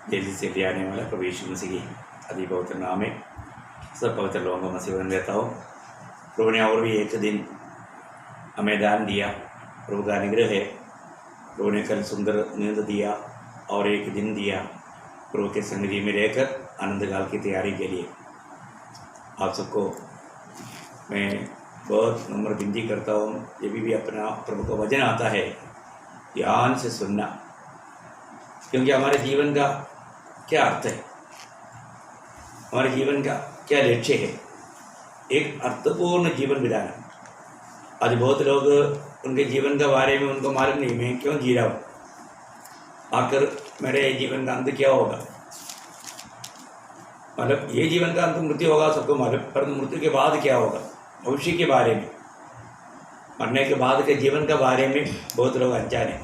जल्दी से भी आने वाला प्रभु यीशु मसीह की अति पवित्र नाम में सब पवित्र लोगों को मसीह बन रहता हो। प्रभु ने और भी एक दिन हमें दान दिया, प्रभु का अनुग्रह है। प्रभु ने कल सुंदर नींद दिया और एक दिन दिया प्रभु के सन्निधि में रहकर आनंद काल की तैयारी के लिए। आप सबको मैं बहुत नम्र विनती करता हूँ, जब भी अपना प्रभु का वचन आता है ध्यान से सुनना, क्योंकि हमारे जीवन का क्या अर्थ है, हमारे जीवन का क्या लक्ष्य है, एक अर्थपूर्ण जीवन बिताना। आज बहुत लोग उनके जीवन के बारे में उनको मालूम नहीं, मैं क्यों जी रहा हूँ, आखिर मेरे जीवन का अंत क्या होगा। मतलब ये जीवन का अंत मृत्यु होगा सबको मालूम, पर मृत्यु के बाद क्या होगा, भविष्य के बारे में, मरने के बाद के जीवन के बारे में बहुत लोग अनजाने।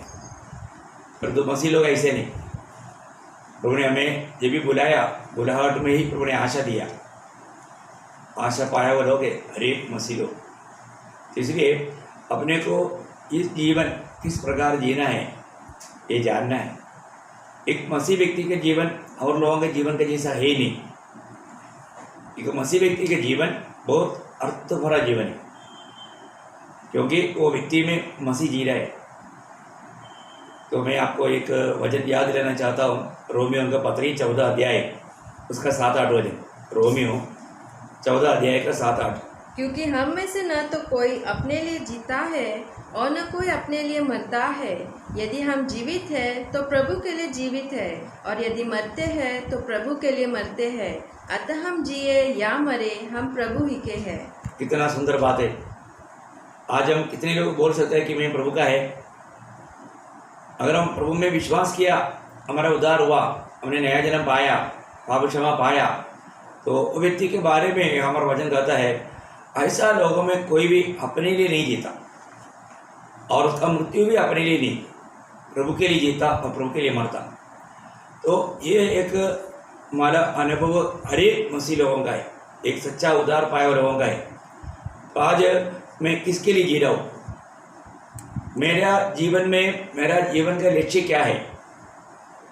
परंतु मसीह लोग ऐसे नहीं। प्रभु ने हमें जब भी बुलाया, बुलाहट में ही प्रभु ने आशा दिया, आशा पाया वो लोग हरेक मसीह लोग। इसलिए अपने को इस जीवन किस प्रकार जीना है ये जानना है। एक मसीह व्यक्ति के जीवन और लोगों के जीवन के जैसा है ही नहीं। एक मसीह व्यक्ति के जीवन बहुत अर्थ भरा जीवन है, क्योंकि वो व्यक्ति में मसीह जी रहा है। तो मैं आपको एक वचन याद दिलाना चाहता हूँ, रोमियो का पत्री 14 अध्याय उसका 7-8 वचन। रोमियो 14 अध्याय का 7-8। क्योंकि हम में से न तो कोई अपने लिए जीता है और न कोई अपने लिए मरता है। यदि हम जीवित हैं तो प्रभु के लिए जीवित है, और यदि मरते हैं तो प्रभु के लिए मरते हैं। अतः हम जिए या मरे हम प्रभु ही के हैं। कितना सुंदर बात है। आज हम कितने लोग बोल सकते हैं कि मैं प्रभु का है। अगर हम प्रभु में विश्वास किया, हमारा उद्धार हुआ, हमने नया जन्म पाया, पाप क्षमा पाया, तो व्यक्ति के बारे में हमारा वचन कहता है ऐसा लोगों में कोई भी अपने लिए नहीं जीता, और उसका मृत्यु भी अपने लिए नहीं, प्रभु के लिए जीता और प्रभु के लिए मरता। तो ये एक हमारा अनुभव हरेक मसीह लोगों का है, एक सच्चा उद्धार पाया लोगों का है। तो आज मैं किसके लिए जी रहा हूँ, मेरा जीवन में मेरा जीवन का लक्ष्य क्या है,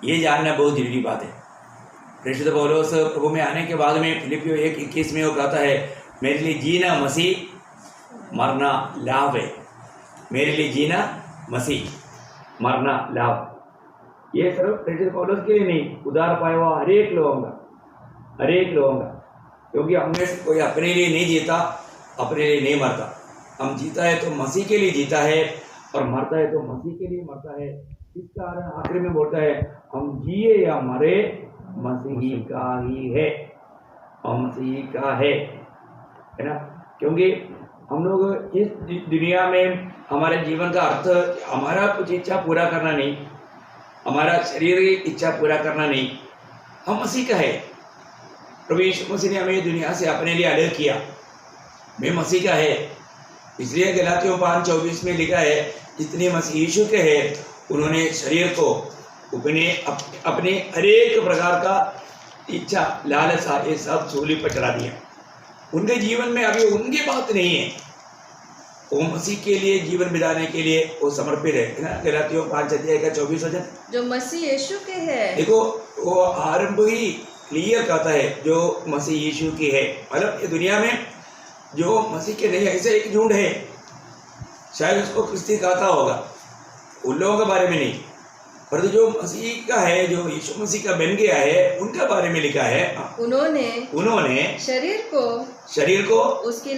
ये जानना बहुत जरूरी बात है। प्रेषित पौलुस प्रभु में आने के बाद में फिलिपियों 1:21 में वो कहता है मेरे लिए जीना मसीह, मरना लाभ है। मेरे लिए जीना मसीह, मरना लाभ। ये सिर्फ प्रेषित पौलुस के लिए नहीं, उद्धार पाया हुआ हरेक लोगों का, हरेक लोगों का। क्योंकि हमने कोई अपने लिए नहीं जीता, अपने लिए नहीं मरता। हम जीता है तो मसीह के लिए जीता है, और मरता है तो मसीह के लिए मरता है। इस कारण आखिर में बोलता है हम जिए या मरे मसीही का ही है, और मसीही का है ना। क्योंकि हम लोग इस दुनिया में हमारे जीवन का अर्थ हमारा कुछ इच्छा पूरा करना नहीं, हमारा शरीर की इच्छा पूरा करना नहीं, हम मसीह का है। प्रभु यीशु मसीह ने हमें दुनिया से अपने लिए अलग किया, मैं मसीह का है। इसलिए गलातियों 5:24 में लिखा है जितने मसीह यीशु के हैं उन्होंने शरीर को अपने हरेक प्रकार का इच्छा लालसा ये सब सूली पर चढ़ा दिया। उनके जीवन में अभी उनकी बात नहीं है, वो मसीह के लिए जीवन बिताने के लिए वो समर्पित है ना। गलातियों 5 अध्याय का 24 वचन, जो मसीह यीशु के है। देखो वो आरंभ ही क्लियर कहता है जो मसीह यीशु की है। मतलब ये दुनिया में जो मसीह के नहीं, ऐसे एक झुंड है, शायद उसको क्रिस्ती कहता होगा, उन लोगों के बारे में नहीं, पर जो मसीह का है, जो यीशु मसीह का बन गया है, उनके बारे में लिखा है उन्होंने शरीर को उसकी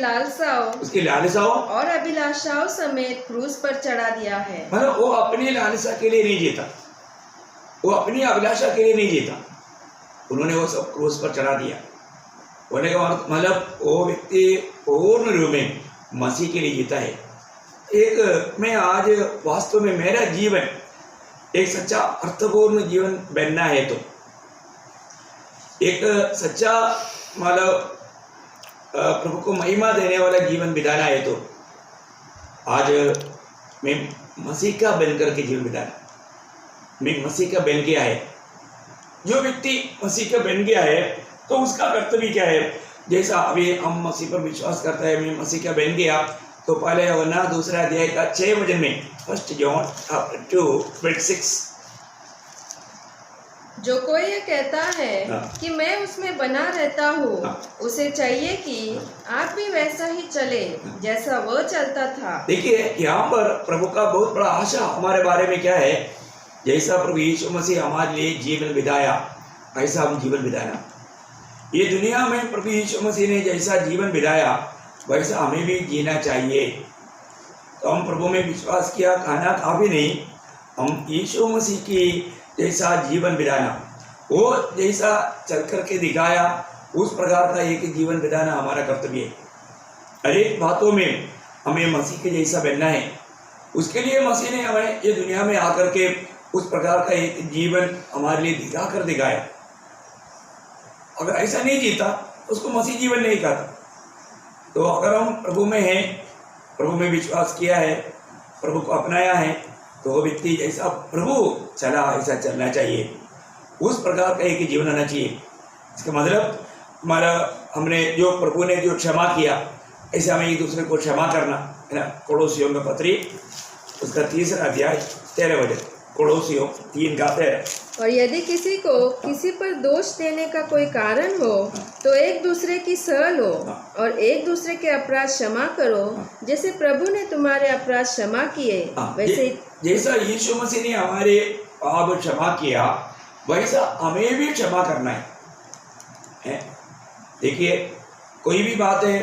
लालसाओं और अभिलाषाओं समेत क्रूस पर चढ़ा दिया है। मतलब वो अपनी लालसा के लिए नहीं जीता, वो अपनी अभिलाषा के लिए नहीं जीता, उन्होंने वो सब क्रूस पर चढ़ा दिया। होने का मतलब वो व्यक्ति पूर्ण रूप में मसीह के लिए जीता है। एक मैं आज वास्तव में मेरा जीवन एक सच्चा अर्थपूर्ण जीवन बनना है, तो एक सच्चा मतलब प्रभु को महिमा देने वाला जीवन बिताना है, तो आज मैं मसीह का बनकर के जीवन बिताना, मैं मसीह का बन गया है। जो व्यक्ति मसीह का बन गया है तो उसका कर्तव्य क्या है। जैसा अभी हम मसीह पर विश्वास करते हैं, मैं मसीह का बन गया, तो पहले वरना दूसरा अध्याय का 6 वचन में 1 जॉन 2:26 जो कोई ये कहता है हाँ। कि मैं उसमें बना रहता हूँ, हाँ। उसे चाहिए कि आप भी वैसा ही चले जैसा वह चलता था। देखिए यहाँ पर प्रभु का बहुत बड़ा आशा हमारे बारे में क्या है, जैसा प्रभु यीशु मसीह हमारे लिए जीवन बिताया ऐसा हम जीवन बिताना। ये दुनिया में प्रभु यीशु मसीह ने जैसा जीवन बिताया वैसा हमें भी जीना चाहिए। तो हम प्रभु में विश्वास किया खाना काफ़ी नहीं, हम यीशु मसीह की जैसा जीवन बिताना, वो जैसा चल करके दिखाया उस प्रकार का एक जीवन बिताना हमारा कर्तव्य है। हर एक बातों में हमें मसीह के जैसा बनना है। उसके लिए मसीह ने हमें ये दुनिया में आकर के उस प्रकार का एक जीवन हमारे लिए दिखा कर दिखाया। अगर ऐसा नहीं जीता उसको मसीह जीवन नहीं कहता। तो अगर हम प्रभु में हैं, प्रभु में विश्वास किया है, प्रभु को अपनाया है, तो वो व्यक्ति जैसा प्रभु चला ऐसा चलना चाहिए। उस प्रकार का एक जीवन आना चाहिए। इसका मतलब हमारा हमने जो प्रभु ने जो क्षमा किया ऐसे हमें एक दूसरे को क्षमा करना है ना। कोलोसियों का पत्री उसका 3 अध्याय 13 वचन, कोलोसियों 3:13। और यदि किसी को किसी पर दोष देने का कोई कारण हो तो एक दूसरे की सह लो और एक दूसरे के अपराध क्षमा करो, जैसे प्रभु ने तुम्हारे अपराध क्षमा किए वैसे जैसा यीशु मसीह ने हमारे पाप क्षमा किया वैसा हमें भी क्षमा करना है। देखिए कोई भी बात है,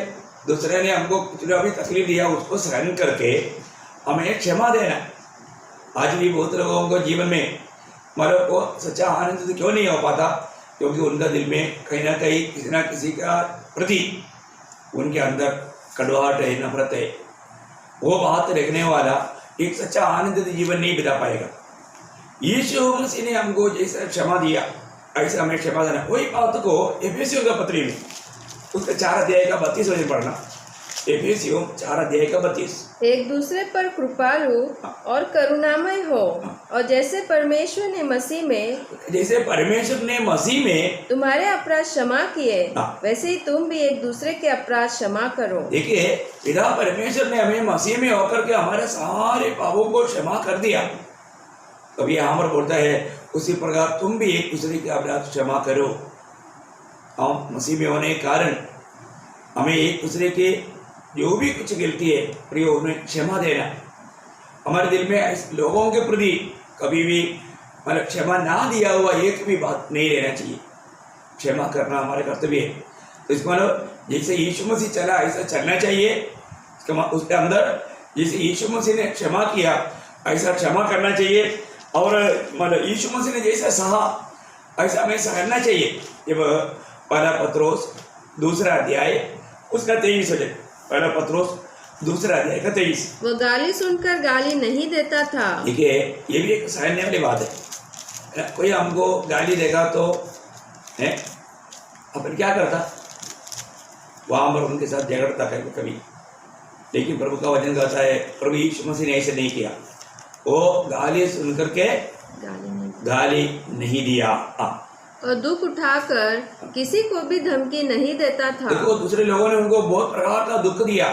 दूसरे ने हमको जो भी तकलीफ दिया उसको सहन करके हमें क्षमा देना। आज भी बहुत लोगों को जीवन में मतलब वो सच्चा आनंद तो क्यों नहीं हो पाता, क्योंकि उनका दिल में कहीं ना कहीं किसी ना किसी का प्रति उनके अंदर कड़वाहट है, नफरत है। वो बात रखने वाला एक सच्चा आनंद जीवन नहीं बिता पाएगा। यीशु मसीह ने हमको जैसा क्षमा दिया ऐसा हमें क्षमा देना। वही बात को एफेसियों का पत्री में उसका 4 अध्याय का 32 वचन पढ़ना। एफेसियों 4 अध्याय का 32। एक दूसरे पर कृपालु और करुणामय हो, और जैसे परमेश्वर ने मसीह में तुम्हारे अपराध क्षमा किए वैसे ही तुम भी एक दूसरे के अपराध क्षमा करो। देखिए पिता परमेश्वर ने हमें मसीह में होकर के हमारे सारे पापों को क्षमा कर दिया। कभी यहाँ पर बोलता है उसी प्रकार तुम भी एक दूसरे के अपराध क्षमा करो। हम मसीह में होने के कारण हमें एक दूसरे के जो भी कुछ गलती है प्रिय उन्हें क्षमा देना। हमारे दिल में ऐसे लोगों के प्रति कभी भी मतलब क्षमा ना दिया हुआ एक भी बात नहीं रहना चाहिए। क्षमा करना हमारा कर्तव्य है। तो इसका मतलब जैसे यीशु मसीह चला ऐसा चलना चाहिए। उसके अंदर जैसे यीशु मसीह ने क्षमा किया ऐसा क्षमा करना चाहिए। और मतलब यीशु मसीह ने जैसा सहा ऐसा हमें सहना चाहिए। जब पहला पत्रोस 2 अध्याय उसका 23 वचन, पहला पत्रोस 2 अध्याय का 23। वो गाली सुनकर गाली नहीं देता था। देखिए ये भी एक सहने वाली बात है। कोई हमको गाली देगा तो है अपन क्या करता, वहाँ पर उनके साथ झगड़ता कभी। लेकिन प्रभु का वचन कहता है प्रभु यीशु मसीह ने ऐसे नहीं किया। वो गाली सुन करके गाली नहीं दिया और दुख उठाकर किसी को भी धमकी नहीं देता था। देखो दूसरे लोगों ने उनको बहुत प्रकार का दुख दिया,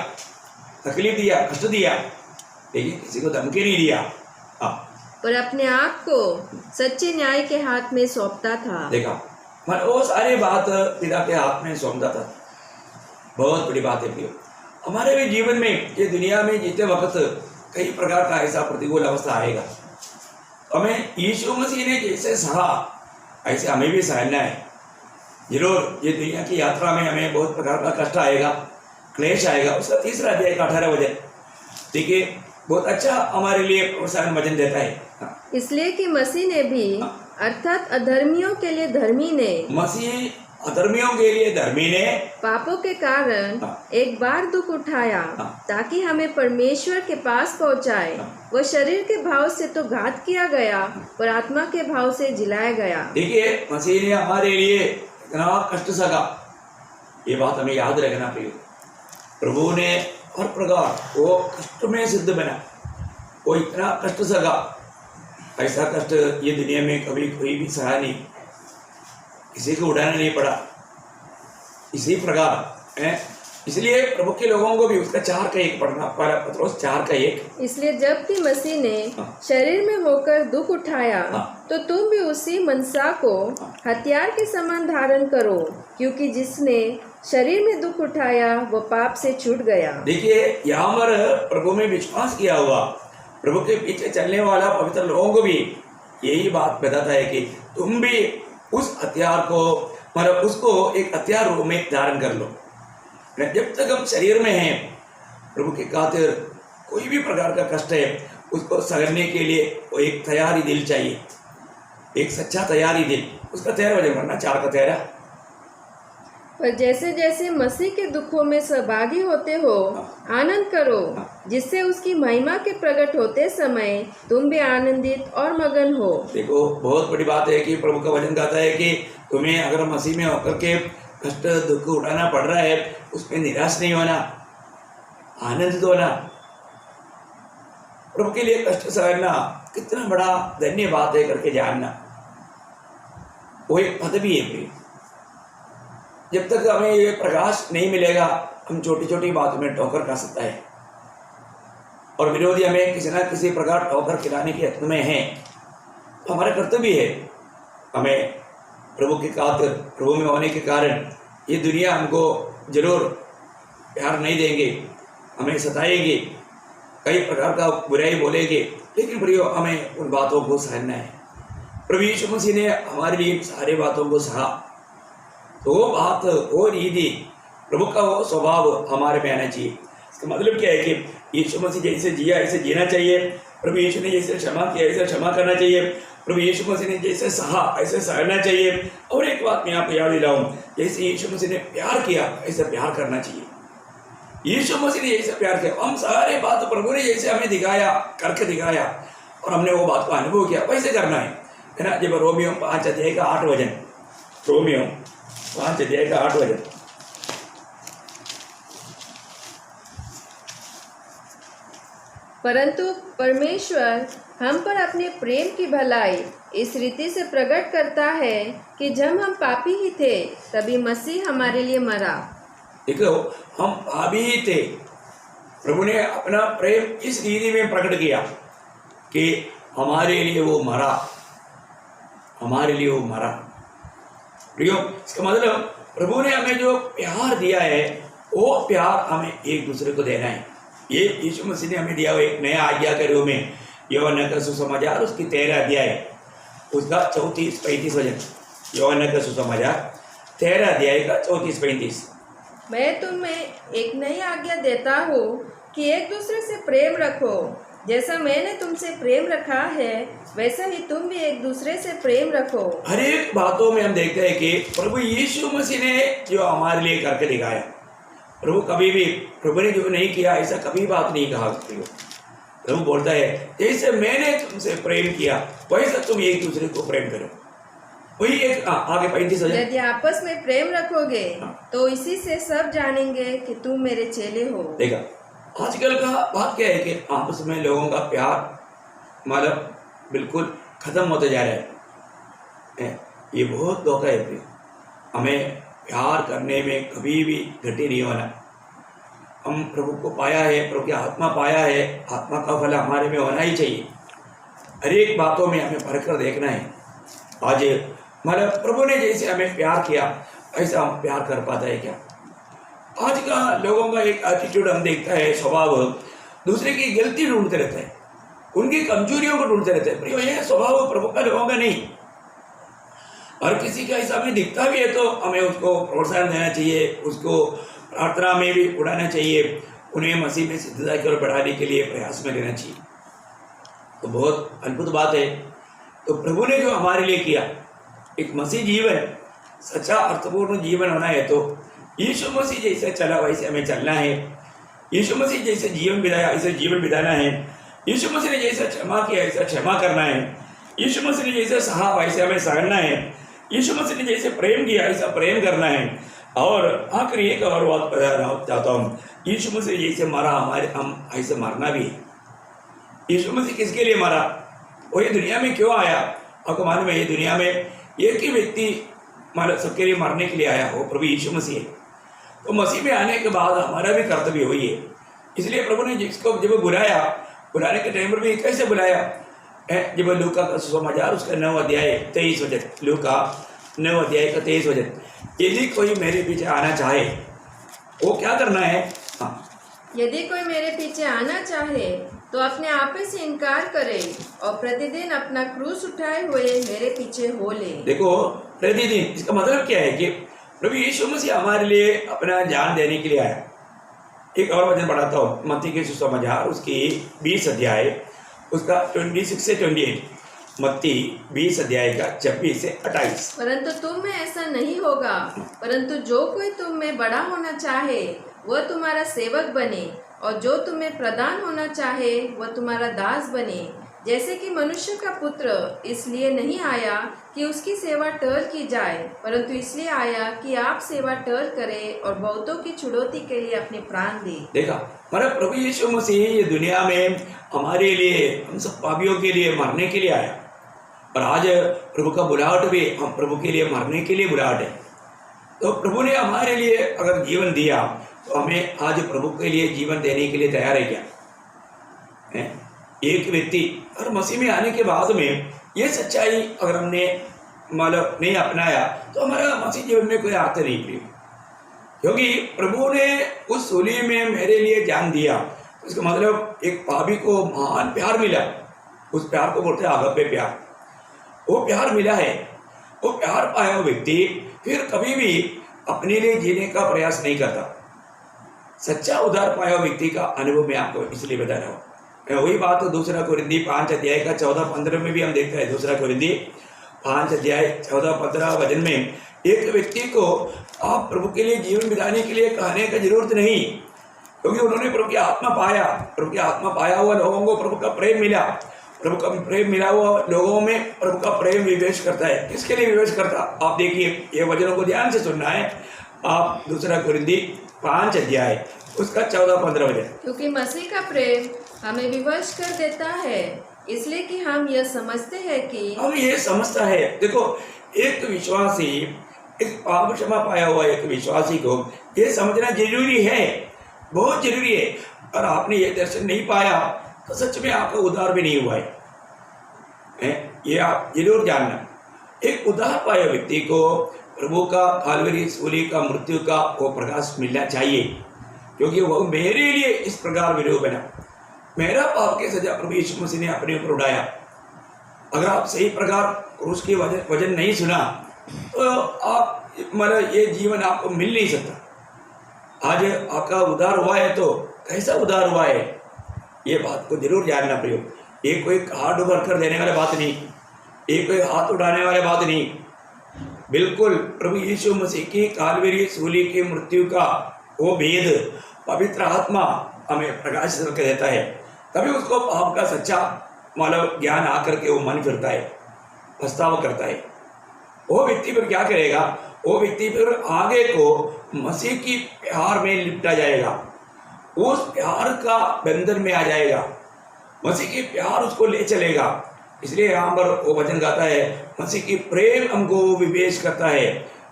तकलीफ दिया, कष्ट दिया, लेकिन किसी को धमकी नहीं दिया। और अपने आप को सच्चे न्याय के हाथ में सौंपता था। देखा वो सारी बात पिता के हाथ में सौंपता था। बहुत बड़ी बात है। हमारे भी जीवन में ये दुनिया में जीते वक्त कई प्रकार का ऐसा प्रतिकूल अवस्था आएगा। हमें यीशु मसीह ने जैसे सहा ऐसे हमें भी सहना है। जरूर ये दुनिया की यात्रा में हमें बहुत प्रकार का कष्ट आएगा, क्लेश आएगा। उसका 3 अध्याय का 18 वचन देखिए बहुत अच्छा हमारे लिए प्रोत्साहन वचन देता है। इसलिए कि मसीह ने भी अर्थात अधर्मियों के लिए धर्मी ने, मसीह अधर्मियों के लिए धर्मी ने पापों के कारण एक बार दुख उठाया ताकि हमें परमेश्वर के पास पहुंचाए। वह शरीर के भाव से तो घात किया गया पर आत्मा के भाव से जिलाया गया। देखिए मसीह ने हमारे लिए इतना कष्ट सहा, ये बात हमें याद रखना प्रिय। प्रभु ने हर प्रकार वो कष्ट में सिद्ध बना, वो इतना कष्ट सहा। ऐसा कष्ट ये दुनिया में कभी कोई भी सहा नहीं, किसी को उठाना नहीं पड़ा। इसी प्रकार इसलिए प्रभु के लोगों को भी उसका 4:1 पढ़ना, पहला पत्रोस 4:1। इसलिए जबकि मसीह ने हाँ। शरीर में होकर दुख उठाया, हाँ। तो तुम भी उसी मनसा को हथियार के समान धारण करो, क्योंकि जिसने शरीर में दुख उठाया वो पाप से छूट गया। देखिए, यहाँ पर प्रभु में विश्वास किया हुआ, प्रभु के पीछे चलने वाला पवित्र लोगों को भी यही बात बताता है कि तुम भी उस हथियार को, मतलब उसको एक हथियार रूप में धारण कर लो। जब तक हम शरीर में हैं, प्रभु के खातिर कोई भी प्रकार का कष्ट है उसको सहने के लिए वो एक तैयारी दिल चाहिए, एक सच्चा तैयारी दिल। उसका तैयार वजन करना 4 का तैयारा। पर जैसे जैसे मसीह के दुखों में सहभागी होते हो, आनंद करो, जिससे उसकी महिमा के प्रकट होते समय तुम भी आनंदित और मगन हो। देखो, बहुत बड़ी बात है कि प्रभु का वचन कहता है कि तुम्हें अगर मसीह में होकर के कष्ट दुख उठाना पड़ रहा है, उसमें निराश नहीं होना, आनंदित होना। प्रभु के लिए कष्ट सहना कितना बड़ा धन्य बात है करके जानना, वो एक पदवी है प्रिय। जब तक हमें ये प्रकाश नहीं मिलेगा, हम छोटी छोटी बातों में ठोकर खा सकता है, और विरोधी हमें किसी न किसी प्रकार ठोकर खिलाने के यत्न में है। तो हमारा कर्तव्य है, हमें प्रभु के खातिर, प्रभु में होने के कारण ये दुनिया हमको जरूर प्यार नहीं देंगे, हमें सताएंगे, कई प्रकार का बुराई बोलेंगे, लेकिन प्रियो हमें उन बातों को सहना है। प्रभु यीशु मसीह ने हमारे लिए सारी बातों को सहा, तो वो बात, वो रीति, प्रभु का वो स्वभाव हमारे में आना चाहिए। इसका मतलब क्या है कि यीशु मसीह जैसे जिया ऐसे जीना चाहिए, प्रभु यीशु ने जैसे क्षमा किया ऐसे क्षमा करना चाहिए, प्रभु यीशु मसीह ने जैसे सहा ऐसे सहना चाहिए। और एक बात मैं आपको याद दिलाऊं, जैसे यीशु मसीह ने प्यार किया ऐसे प्यार करना चाहिए। यीशु मसीह ने जैसे प्यार किया, हम सारे बात प्रभु ने जैसे हमें दिखाया, करके दिखाया, और हमने वो बात को अनुभव किया, वैसे करना है ना। जब रोमियो 5:8 वचन, रोमियो 5:8 वचन, परंतु परमेश्वर हम पर अपने प्रेम की भलाई इस रीति से प्रकट करता है कि जब हम पापी ही थे तभी मसीह हमारे लिए मरा। देखो, हम पापी ही थे, प्रभु ने अपना प्रेम इस रीति में प्रकट किया कि हमारे लिए वो मरा, हमारे लिए वो मरा। प्रियो, इसका मतलब प्रभु ने हमें जो प्यार दिया है, वो प्यार हमें एक दूसरे को देना है। ये यीशु मसीह ने हमें दिया हुआ एक नया आज्ञा के रूप में, यूहन्ना का सुसमाचार उसकी 13 अध्याय, उसका 34-35 वचन। यूहन्ना का सुसमाचार 13 अध्याय का 34-35। मैं तुम्हें एक नई आज्ञा देता हूँ कि एक दूसरे से प्रेम रखो, जैसा मैंने तुमसे प्रेम रखा है वैसा ही तुम भी एक दूसरे से प्रेम रखो। हर एक बातों में हम देखते हैं कि प्रभु यीशु मसीह ने जो हमारे लिए करके दिखाया, प्रभु कभी भी, प्रभु ने जो नहीं किया ऐसा कभी बात नहीं कहा। प्रभु बोलता है जैसे मैंने तुमसे प्रेम किया वैसा तुम एक दूसरे को प्रेम करो। वही एक आगे 35 वचन, यदि आपस में प्रेम रखोगे तो इसी से सब जानेंगे कि तुम मेरे चेले हो। देखा, आजकल का बात क्या है कि आपस में लोगों का प्यार मतलब बिल्कुल खत्म होते जा रहा है। ये बहुत धोखा है प्रिय। हमें प्यार करने में कभी भी घटी नहीं होना। हम प्रभु को पाया है, प्रभु की आत्मा पाया है, आत्मा का फल हमारे में होना ही चाहिए। हर एक बातों में हमें भर कर देखना है। आज मतलब प्रभु ने जैसे हमें प्यार किया ऐसा हम प्यार कर पाता है क्या? आज का लोगों का एक एटीट्यूड हम देखता है, स्वभाव दूसरे की गलती ढूंढते रहते हैं, उनकी कमजोरियों को ढूंढते रहते हैं। प्रिय, यह स्वभाव प्रभु का लोगों का नहीं। और किसी का ऐसा हमें दिखता भी है तो हमें उसको प्रोत्साहन देना चाहिए, उसको प्रार्थना में भी उड़ाना चाहिए, उन्हें मसीह में सिद्धता की ओर बढ़ाने के लिए प्रयास में लेना चाहिए। तो बहुत अद्भुत बात है। तो प्रभु ने जो हमारे लिए किया, एक मसीह जीवन, सच्चा अर्थपूर्ण जीवन होना है तो यीशु मसीह जैसे चला वैसे हमें चलना है। यीशु मसीह जैसे जीवन बिताया ऐसे जीवन बिताना है। यीशु मसीह ने जैसे क्षमा किया ऐसा क्षमा करना है। यीशु मसीह ने जैसे सहा वैसे हमें सहना है। यीशु मसीह ने जैसे प्रेम किया ऐसा प्रेम करना है। और आखिरी एक और बात बताना चाहता हूँ, यीशु मसीह जैसे मरा हम ऐसे मरना भी है। यीशु मसीह किसके लिए मरा, वो ये दुनिया में क्यों आया? आपको मालूम है, ये दुनिया में एक ही व्यक्ति मतलब सबके लिए मरने के लिए आया, वो प्रभु यीशु मसीह है। तो मसीह में आने के बाद हमारा भी कर्तव्य वही है। इसलिए प्रभु ने जिसको जब बुलाने के टाइम पर भी कैसे बुलाया है, जब लूका का सुसमाचार उसका 9 अध्याय 23 वचन, लूका 9 अध्याय का 23 वचन, यदि कोई मेरे पीछे आना चाहे वो क्या करना है। हाँ, यदि कोई मेरे पीछे आना चाहे तो अपने आप ही से इनकार करे और प्रतिदिन अपना क्रूस उठाए हुए मेरे पीछे हो ले। देखो प्रतिदिन, इसका मतलब क्या है कि प्रभु यीशु मसीह हमारे लिए अपना जान देने के लिए आया। एक और वचन पढ़ाता हूँ, मत्ती के सुसमाचार उसकी 20 अध्याय उसका 26 से 28, मत्ती 20 अध्याय का 26 से 28। परंतु तुम में ऐसा नहीं होगा, परंतु जो कोई तुम में बड़ा होना चाहे वह तुम्हारा सेवक बने, और जो तुम्हें प्रधान होना चाहे वह तुम्हारा दास बने। जैसे कि मनुष्य का पुत्र इसलिए नहीं आया कि उसकी सेवा टहल की जाए, परंतु इसलिए आया कि आप सेवा टहल करे और बहुतों की छुड़ौती के लिए अपने प्राण दे। देखा, मतलब प्रभु यीशु मसीह ये दुनिया में हमारे लिए, हम सब पापियों के लिए मरने के लिए आया। और आज प्रभु का बुलाहट भी हम प्रभु के लिए मरने के लिए बुलाहट है। तो प्रभु ने हमारे लिए अगर जीवन दिया तो हमें आज प्रभु के लिए जीवन देने के लिए तैयार है क्या है? एक व्यक्ति और मसीह में आने के बाद में ये सच्चाई अगर हमने मतलब नहीं अपनाया तो हमारा मसीह जीवन में कोई अर्थ नहीं प्रिय, क्योंकि प्रभु ने उस सूली में मेरे लिए जान दिया। इसका मतलब एक पापी को महान प्यार मिला, उस प्यार को बोलते हैं आगप्पे प्यार। वो प्यार मिला है, वो प्यार पाया हुआ व्यक्ति फिर कभी भी अपने लिए जीने का प्रयास नहीं करता। सच्चा उद्धार पाया हुआ व्यक्ति का अनुभव मैं आपको इसलिए बता रहा हूँ। वही बात तो 2 कोरिन्थी 5 अध्याय का 14-15 में भी हम देखते हैं। 2 कोरिन्थी 5 अध्याय 14-15 वचन में एक व्यक्ति को आप प्रभु के लिए जीवन बिताने के लिए कहने की जरूरत नहीं, क्योंकि उन्होंने प्रभु की आत्मा पाया। प्रभु की आत्मा पाया हुआ लोगों को प्रभु का प्रेम मिला। प्रभु का प्रेम मिला हुआ लोगों में प्रभु का प्रेम विवेश करता है। किसके लिए विवेश करता? आप देखिए, ये वचनों को ध्यान से सुनना है। आप 2 कोरिन्थी 5 अध्याय उसका 14-15 वचन। क्योंकि मसीह का प्रेम हमें विवश कर देता है, इसलिए कि हम यह समझते हैं कि हम ये समझता है। देखो, एक विश्वासी, एक पाप क्षमा पाया हुआ एक विश्वासी को ये समझना जरूरी है, बहुत जरूरी है। और आपने ये दर्शन नहीं पाया तो सच में आपका उद्धार भी नहीं हुआ है। ये आप जरूर जानना। एक उद्धार पाया व्यक्ति को प्रभु का कालवरी सूली का मृत्यु का वो प्रकाश मिलना चाहिए, क्योंकि वह मेरे लिए इस प्रकार विरोध बना। मेरा पाप की सजा प्रभु यीशु मसीह ने अपने ऊपर उठाया। अगर आप सही प्रकार उसके वजन नहीं सुना तो आप मतलब ये जीवन आपको मिल नहीं सकता। आज आपका उद्धार हुआ है तो कैसा उद्धार हुआ है, ये बात को जरूर जानना प्रयोग। ये कोई हाथ उभर कर देने वाली बात नहीं, ये कोई हाथ उठाने वाली बात नहीं। बिल्कुल प्रभु यीशु मसीह की कालवरी सूली की मृत्यु का वो भेद पवित्र आत्मा हमें प्रकाशित करके देता है। तभी उसको पाप का सच्चा मतलब ज्ञान आकर के वो मन फिरता है, पछतावा करता है। वो व्यक्ति फिर क्या करेगा? वो व्यक्ति फिर आगे को मसीह की प्यार में लिपटा जाएगा, उस प्यार का बंधन में आ जाएगा, मसीह की प्यार उसको ले चलेगा। इसलिए यहाँ पर वो वचन गाता है, मसीह की प्रेम हमको विवेश करता है।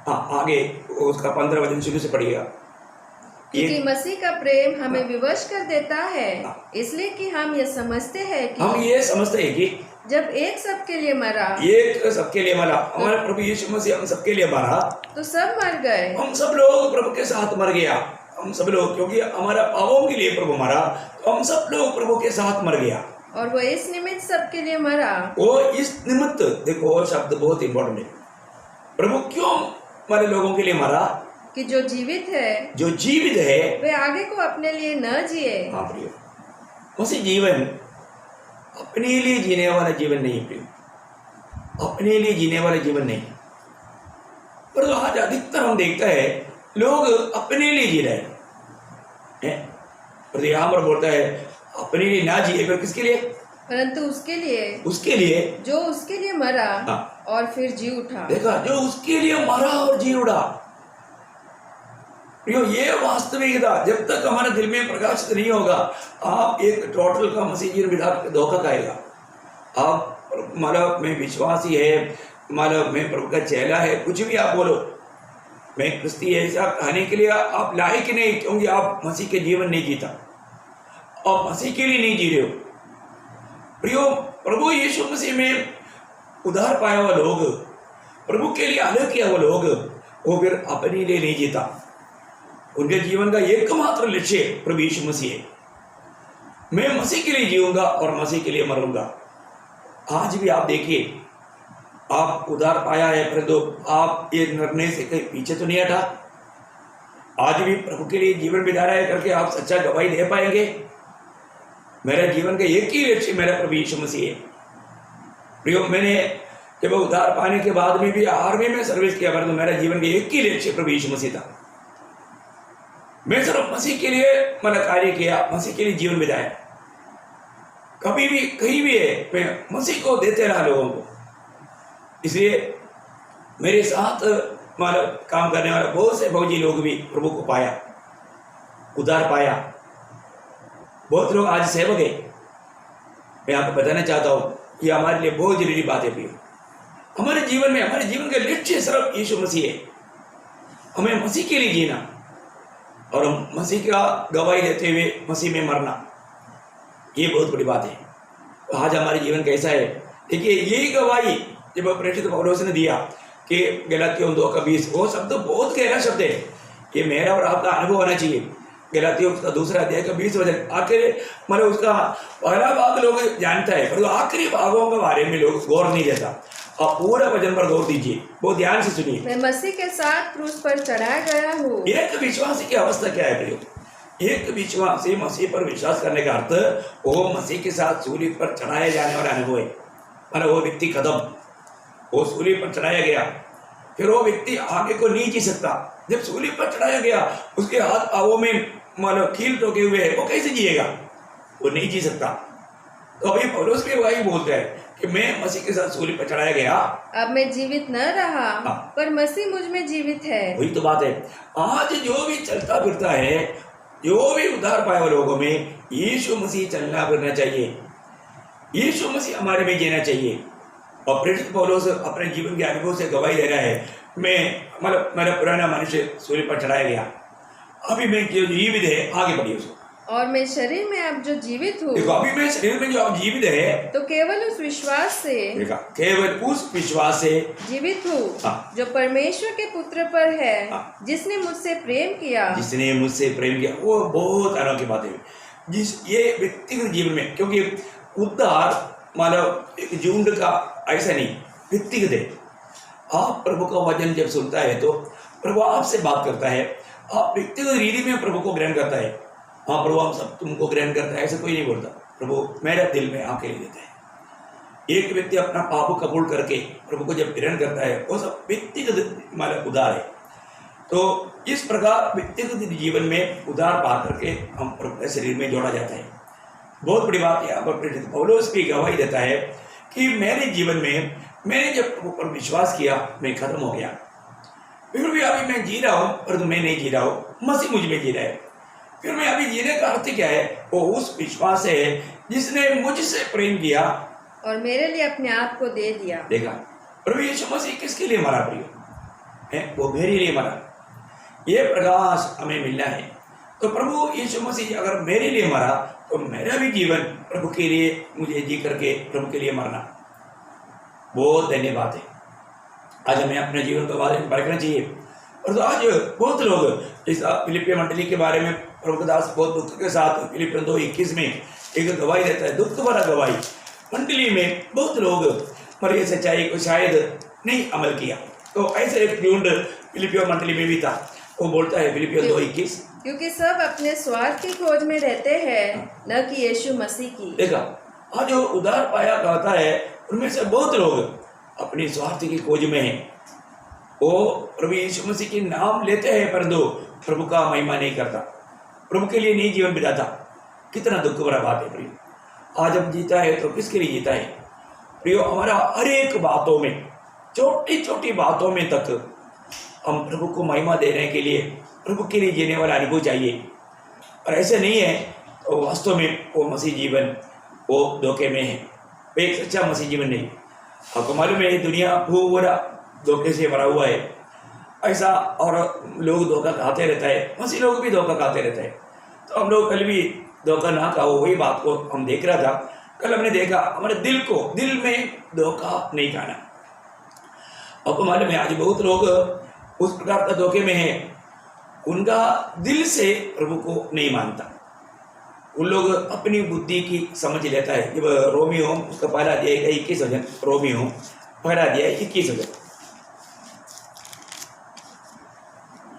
आगे उसका 15 वचन शुरू से पढ़िएगा। क्योंकि मसीह का प्रेम हमें विवश कर देता है, इसलिए कि हम ये समझते हैं कि जब एक सबके लिए मरा, एक सबके लिए मरा, हमारे प्रभु यीशु मसीह हम सबके लिए मरा तो सब मर गए। हम सब लोग प्रभु के साथ मर गया। हम सब लोग, क्योंकि हमारा पापों के लिए प्रभु मरा, तो हम सब लोग प्रभु के साथ मर गया। और वो इस निमित्त सबके लिए मरा। वो इस निमित्त, देखो वो शब्द बहुत इंपॉर्टेंट है। प्रभु क्यों हमारे लोगों के लिए मरा? कि जो जीवित है वे आगे को अपने लिए न जिए। हाँ प्रिय, मसीह जीवन अपने लिए जीने वाला जीवन नहीं प्रिय, अपने लिए जीने वाला जीवन नहीं। पर तो आज अधिकतर हम देखते हैं लोग अपने लिए जी रहे हैं। पर यहाँ पर बोलता है अपने लिए ना जिए, फिर किसके लिए? परंतु उसके लिए जो उसके लिए मरा और फिर जी उठा। देखा, जो उसके लिए मरा और जी उठा। ये वास्तविकता जब तक हमारे दिल में प्रकाशित नहीं होगा, आप एक टोटल का मसीह जीवन बिता धोखा खाएगा। आप मतलब मैं विश्वासी है, मतलब मैं प्रभु का चेला है, कुछ भी आप बोलो, मैं क्रिस्ती ऐसा कहने के लिए आप लायक नहीं, क्योंकि आप मसीह के जीवन नहीं जीता, आप मसीह के लिए नहीं जी रहे हो। प्रियो, प्रभु यीशु मसीह में उद्धार पाया हुआ लोग, प्रभु के लिए अलग किया हुआ लोग, वो फिर अपने लिए नहीं जीता। उनके जीवन का एकमात्र लक्ष्य प्रभु यीशु मसीह है। मैं मसीह के लिए जीऊंगा और मसीह के लिए मरूंगा। आज भी आप देखिए, आप उद्धार पाया है, परंतु आप ये निर्णय से कहीं पीछे तो नहीं हटा। आज भी प्रभु के लिए जीवन बिता रहा है करके आप सच्चा गवाही दे पाएंगे? मेरा जीवन का एक ही लक्ष्य मेरा प्रभु यीशु मसीह है। प्रियो, मैंने जब उद्धार पाने के बाद में भी आर्मी में सर्विस किया, परंतु मेरा जीवन का एक ही लक्ष्य प्रभु यीशु मसीह था। मैं सिर्फ मसीह के लिए मतलब कार्य किया, मसीह के लिए जीवन बिताया। कभी भी कहीं भी है, मैं मसीह को देते रहा लोगों को। इसलिए मेरे साथ मतलब काम करने वाले बहुत से फौजी लोग भी प्रभु को पाया, उद्धार पाया। बहुत लोग आज सेवक है। मैं आपको बताना चाहता हूँ, ये हमारे लिए बहुत जरूरी बात है प्रियो। हमारे जीवन में, हमारे जीवन का लक्ष्य सिर्फ यीशु मसीह है। हमें मसीह के लिए जीना और हम मसीह का गवाही देते हुए मसीह में मरना, ये बहुत बड़ी बात है। तो आज हमारे जीवन कैसा है? देखिए, यही गवाही जब प्रेरित पौलुस ने दिया कि गलातियों 2:20, वो शब्द बहुत गहरा शब्द है। ये मेरा और आपका अनुभव होना चाहिए। गलातियों का 2 अध्याय का 20 वचन, आखिर मतलब उसका पहला भाग लोग जानता है, पर आखिरी भागों के बारे में लोग गौर नहीं देता। आप पूरा वचन पर गौर दीजिए, बहुत ध्यान से सुनिए। मैं मसीह के साथ क्रूस पर चढ़ाया गया हूँ। एक विश्वासी की अवस्था क्या है प्रियो? एक विश्वासी मसीह पर विश्वास करने का अर्थ वो मसीह के साथ सूली पर चढ़ाया जाने वाला अनुभव है। मतलब वो व्यक्ति खत्म, वो सूली पर चढ़ाया गया, फिर वो व्यक्ति आगे को नहीं जी सकता। जब सूली पर चढ़ाया गया, उसके हाथ पावों में मतलब कील ठोके हुए है, वो कैसे जिएगा? वो नहीं जी सकता। तो अभी पौलुस भी वही बोलता है कि मैं मसीह के साथ सूली पर चढ़ाया गया, अब मैं जीवित न रहा, पर मसीह मुझ में जीवित है। वही तो बात है। आज जो भी चलता फिरता है, जो भी उद्धार पाए हुए लोगों में यीशु मसीह चलना फिरना चाहिए, यीशु मसीह हमारे में जीना चाहिए। और प्रेरित पौलुस अपने जीवन के अनुभव से गवाही दे रहा है, मैं मतलब मेरा पुराना मनुष्य सूली पर चढ़ाया गया, अभी मैं जो जीवित है आगे बढ़िए उसको। और मैं शरीर में अब जो जीवित हूँ, देखो अभी मैं शरीर में जो अब जीवित है, तो केवल उस विश्वास से, देखा, केवल उस विश्वास से जीवित हूँ जो परमेश्वर के पुत्र पर है, जिसने मुझसे प्रेम किया। जिसने मुझसे प्रेम किया, वो बहुत अनोखी बात है। जिस ये व्यक्तिगत जीवन में, क्योंकि उद्धार मतलब एक झुंड का ऐसा नहीं, व्यक्तिगत है। आप प्रभु का वचन जब सुनता है तो प्रभु आपसे बात करता है, आप व्यक्तिगत रीति में प्रभु को ग्रहण करता है। हाँ प्रभु हम सब तुमको ग्रहण करता है, ऐसा कोई नहीं बोलता। प्रभु मेरे दिल में आके देता है। एक व्यक्ति अपना पाप कबूल करके प्रभु को जब ग्रहण करता है, वो सब व्यक्तिगत मतलब उद्धार है। तो इस प्रकार व्यक्तिगत जीवन में उद्धार पा करके हम प्रभु के शरीर में जोड़ा जाता है। बहुत बड़ी बात यहाँ पर प्रेरित पौलुस भी गवाही देता है कि मेरे जीवन में मैंने जब प्रभु पर विश्वास किया, मैं खत्म हो गया। फिर भी अभी मैं जी रहा हूँ, परंतु मैं नहीं जी रहा हूँ, मसीह मुझ में जी रहा है। फिर मैं अभी जीने का अर्थ क्या है? वो उस विश्वास है जिसने मुझसे प्रेम किया और मेरे लिए अपने आप को दे दिया। देखा, प्रभु यीशु मसीह किसके लिए मरा प्रियो? है वो मेरे लिए मरा। ये प्रकाश हमें मिलना है। तो प्रभु यीशु मसीह अगर मेरे लिए मरा, तो मेरा भी जीवन प्रभु के लिए, मुझे जी करके प्रभु के लिए मरना बहुत धन्यवाद है। आज हमें अपने जीवन के बारे में परखना चाहिए। और तो आज बहुत लोग इस फिलिपिया मंडली के बारे में प्रभु दास बहुत दुख के साथ फिलिपियन 2:21 में एक गवाही देता है, दुख भरा गवाही। मंडली में बहुत लोग पर ये सच्चाई को शायद नहीं अमल किया। तो ऐसे एक झुंड फिलिपिया मंडली में भी था। वो बोलता है फिलिपियन 2:21, क्योंकि सब अपने स्वार्थ की खोज में रहते हैं, न कि यीशु मसीह की। देखा, आज जो उद्धार पाया कहता है, उनमें से बहुत लोग अपनी स्वार्थ की खोज में हैं। वो प्रभु यीशु मसीह के नाम लेते हैं, परंतु प्रभु का महिमा नहीं करता, प्रभु के लिए नहीं जीवन बिताता। कितना दुख भरा बात है प्रियो। आज हम जीता है तो किसके लिए जीता है प्रियो? हमारा हर एक बातों में, छोटी छोटी बातों में तक हम प्रभु को महिमा देने के लिए, प्रभु के लिए जीने वाला अनुभव चाहिए। और ऐसे नहीं है तो वास्तव में वो मसीह जीवन वो धोखे में है, वो एक सच्चा मसीह जीवन नहीं। आपको मालूम है, ये दुनिया पूरा धोखे से भरा हुआ है। ऐसा, और लोग धोखा खाते रहता है, मसीह लोग भी धोखा खाते रहते हैं। तो हम लोग कल भी धोखा ना खाओ, वही बात को हम देख रहा था। कल हमने देखा हमारे दिल में धोखा नहीं खाना। आपको मालूम है आज बहुत लोग उस प्रकार का धोखे में है, उनका दिल से प्रभु को नहीं मानता, उन लोग अपनी बुद्धि की समझ लेता है। जब रोमियो उसका पहला अध्याय 21 वचन, रोमियो पहला अध्याय 21 वचन।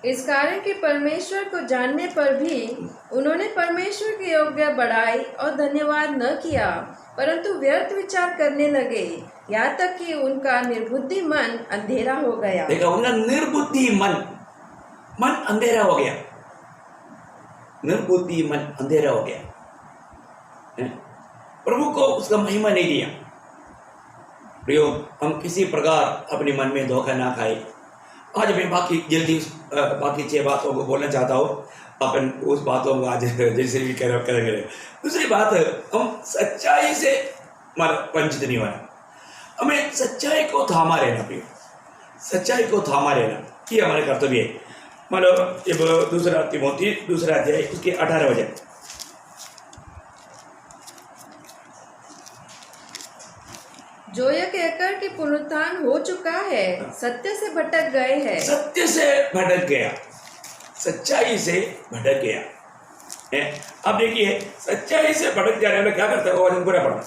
इस कारण कि परमेश्वर को जानने पर भी उन्होंने परमेश्वर के योग्य बड़ाई और धन्यवाद न किया, परंतु व्यर्थ विचार करने लगे, यहाँ तक कि उनका निर्बुद्धि मन अंधेरा हो गया। देखा, उनका निर्बुद्धि मन अंधेरा हो गया, निर्बुद्धि मन अंधेरा हो गया, प्रभु को उसका महिमा नहीं दिया। प्रियो, हम किसी प्रकार अपने मन में धोखा ना खाए। आज मैं बाकी 6 बातों को बोलना चाहता हूँ, अपन उस बातों को आज जैसे भी करेंगे। दूसरी बात, हम सच्चाई से वंचित नहीं होना, हमें सच्चाई को थामा रहना। प्रियो, सच्चाई को थामा रहना ये हमारे कर्तव्य है। मतलब जब 2 तिमोथी 2 अध्याय उसके 18 वचन, जो यह कहकर कि पुनरुत्थान हो चुका है, सत्य से भटक गए हैं। सत्य से भटक गया, सच्चाई से भटक गया है। अब देखिए, सच्चाई से भटक जाने वाला क्या करता है, वो वचन पूरा पढ़ना।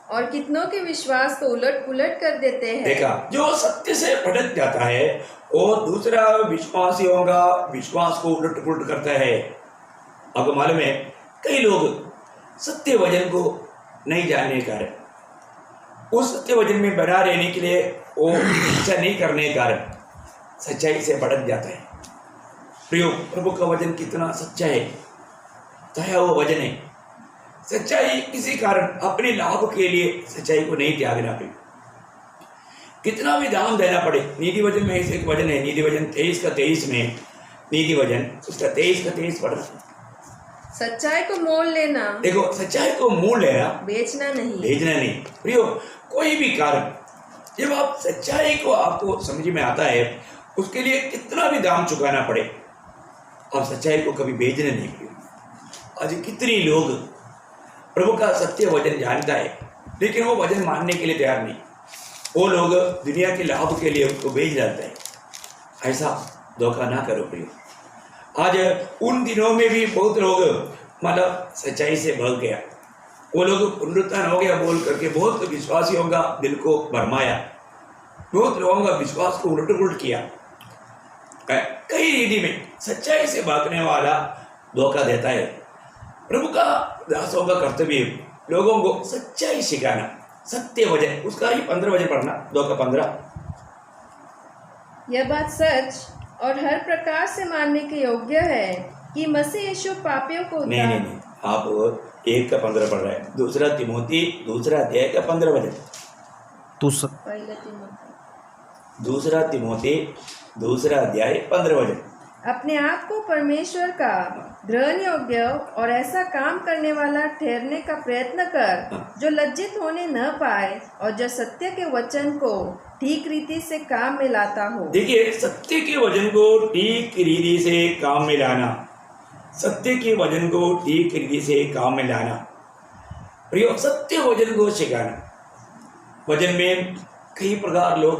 और कितनों के विश्वास को उलट पुलट कर देते हैं। देखा, जो सत्य से भटक जाता है वो दूसरा विश्वासियों का विश्वास को उलट पुलट करता है। आपको मालूम है, कई लोग सत्य वचन को नहीं जानने के कारण, उस सत्य वचन में बना रहने के लिए वो इच्छा नहीं करने के कारण सच्चाई से भटक जाता है। प्रियो, प्रभु का वचन कितना सच्चा है, दया वो वचन है। सच्चाई किसी कारण अपने लाभ के लिए सच्चाई को नहीं त्यागना। प्रियो, कितना भी दाम देना पड़े। नीति वचन में एक वचन है, नीति वचन 23 में, नीति वचन उसका 23 पढ़ना। सच्चाई को मोल लेना, देखो, सच्चाई को मोल लेना, बेचना नहीं, भेजना नहीं। प्रियो, कोई भी कारण जब आप सच्चाई को आपको समझ में आता है, उसके लिए कितना भी दाम चुकाना पड़े, आप सच्चाई को कभी बेचना नहीं। प्रियो, आज कितने लोग प्रभु का सत्य वचन जानता है लेकिन वो वचन मानने के लिए तैयार नहीं, वो लोग दुनिया के लाभ के लिए उसको बेच जाते हैं। ऐसा धोखा ना करो प्रियो। आज उन दिनों में भी बहुत लोग मतलब सच्चाई से भाग गया, वो लोग पुनरुत्थान हो गया बोल करके बहुत विश्वासियों का दिल को भरमाया, बहुत लोगों का विश्वास को उलट पुलट किया। कई रीति में सच्चाई से भागने वाला धोखा देता है। प्रभु का दासों का कर्तव्य लोगों को सच्चाई सिखाना, सत्य वचन, उसका ही 15 वचन पढ़ना, 2 का 15। यह बात सच और हर प्रकार से मानने के योग्य है कि मसीह यीशु पापियों को नहीं, आप 1 का 15 पढ़ रहे हैं। 2 तिमोथी 2 अध्याय का 15 वचन, 2 तिमोथी 2 अध्याय 15 वचन। अपने आप को परमेश्वर का ग्रहण योग्य और ऐसा काम करने वाला ठहरने का प्रयत्न कर, जो लज्जित होने न पाए और जो सत्य के वचन को ठीक रीति से काम में लाता हो। देखिए, सत्य के वचन को ठीक रीति से काम में लाना, सत्य के वचन को ठीक रीति से काम में लाना। प्रियो, सत्य वचन को सिखाना। वचन में कई प्रकार लोग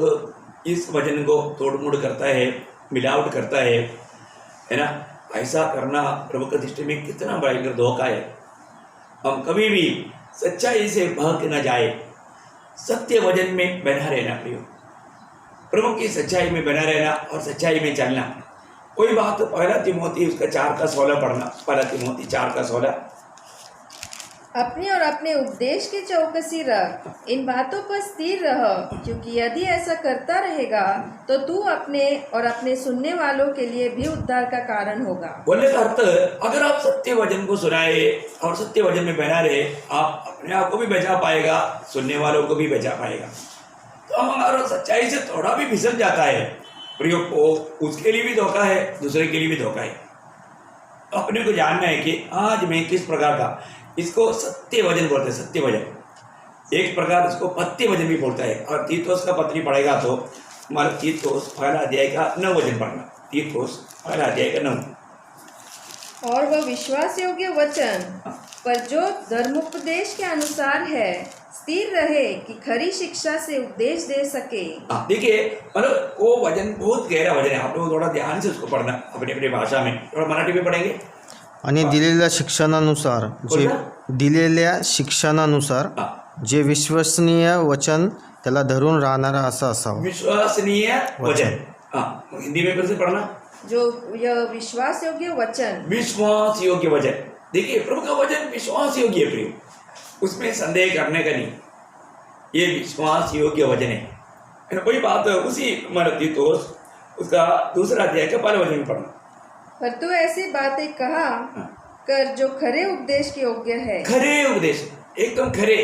इस वचन को तोड़ मोड़ करता है, मिलावट करता है ना। ऐसा करना प्रभु की दृष्टि में कितना भयंकर धोखा है। हम कभी भी सच्चाई से भाग न जाए, सत्य वचन में बना रहना प्रियो, प्रभु की सच्चाई में बना रहना और सच्चाई में चलना। कोई बात, 1 तिमोथी उसका 4 का 16 पढ़ना, 1 तिमोथी 4 का 16। अपने और अपने उपदेश की चौकसी रख, इन बातों पर स्थिर रह, क्योंकि यदि ऐसा करता रहेगा तो तू अपने और अपने सुनने वालों के लिए भी उद्धार का कारण होगा। बोलने का अर्थ, अगर आप सत्य वचन को सुनाए और सत्य वचन में बना रहे, आप अपने आप को भी बचा पाएगा, सुनने वालों को भी बचा पाएगा। तो हमारा सच्चाई से थोड़ा भी फिसल जाता है प्रियो, उसके लिए भी धोखा है, दूसरे के लिए भी धोखा है। अपने को जानना है कि आज मैं किस प्रकार का, इसको सत्य वचन बोलते हैं। सत्य वचन एक प्रकार, इसको पत्य वचन भी बोलता है। और तीतुस का पत्री पढ़ेगा तो हमारा तीतुस पहला अध्याय का 9 वचन पढ़ना। तीतुस पहला अध्याय का 9। और वह विश्वास योग्य वचन पर जो धर्मोपदेश के अनुसार है स्थिर रहे कि खरी शिक्षा से उपदेश दे सके। देखिए मतलब वो वचन बहुत गहरा वचन है, आप लोग थोड़ा ध्यान से उसको पढ़ना अपनी अपनी भाषा में, थोड़ा मराठी में पढ़ेंगे। आणि दिलेल्या शिक्षणानुसार जे दिलेल्या शिक्षणानुसार जे विश्वसनीय वचन त्याला धरून राहणारा असा असावा। विश्वसनीय वचन, हिंदी में फिर से पढ़ना। जो यह विश्वास योग्य वचन, विश्वास योग्य वचन। देखिए प्रभु का वचन विश्वास योग्य है प्रिय, उसमें संदेह करने का नहीं, ये विश्वास योग्य वचन है। वही बात उसी तीतुस उसका 2 अध्याय का 1 वचन में पढ़ना। पर तू ऐसी बातें कहा कर जो खरे उपदेश के योग्य है। खरे उपदेश, एकदम खरे,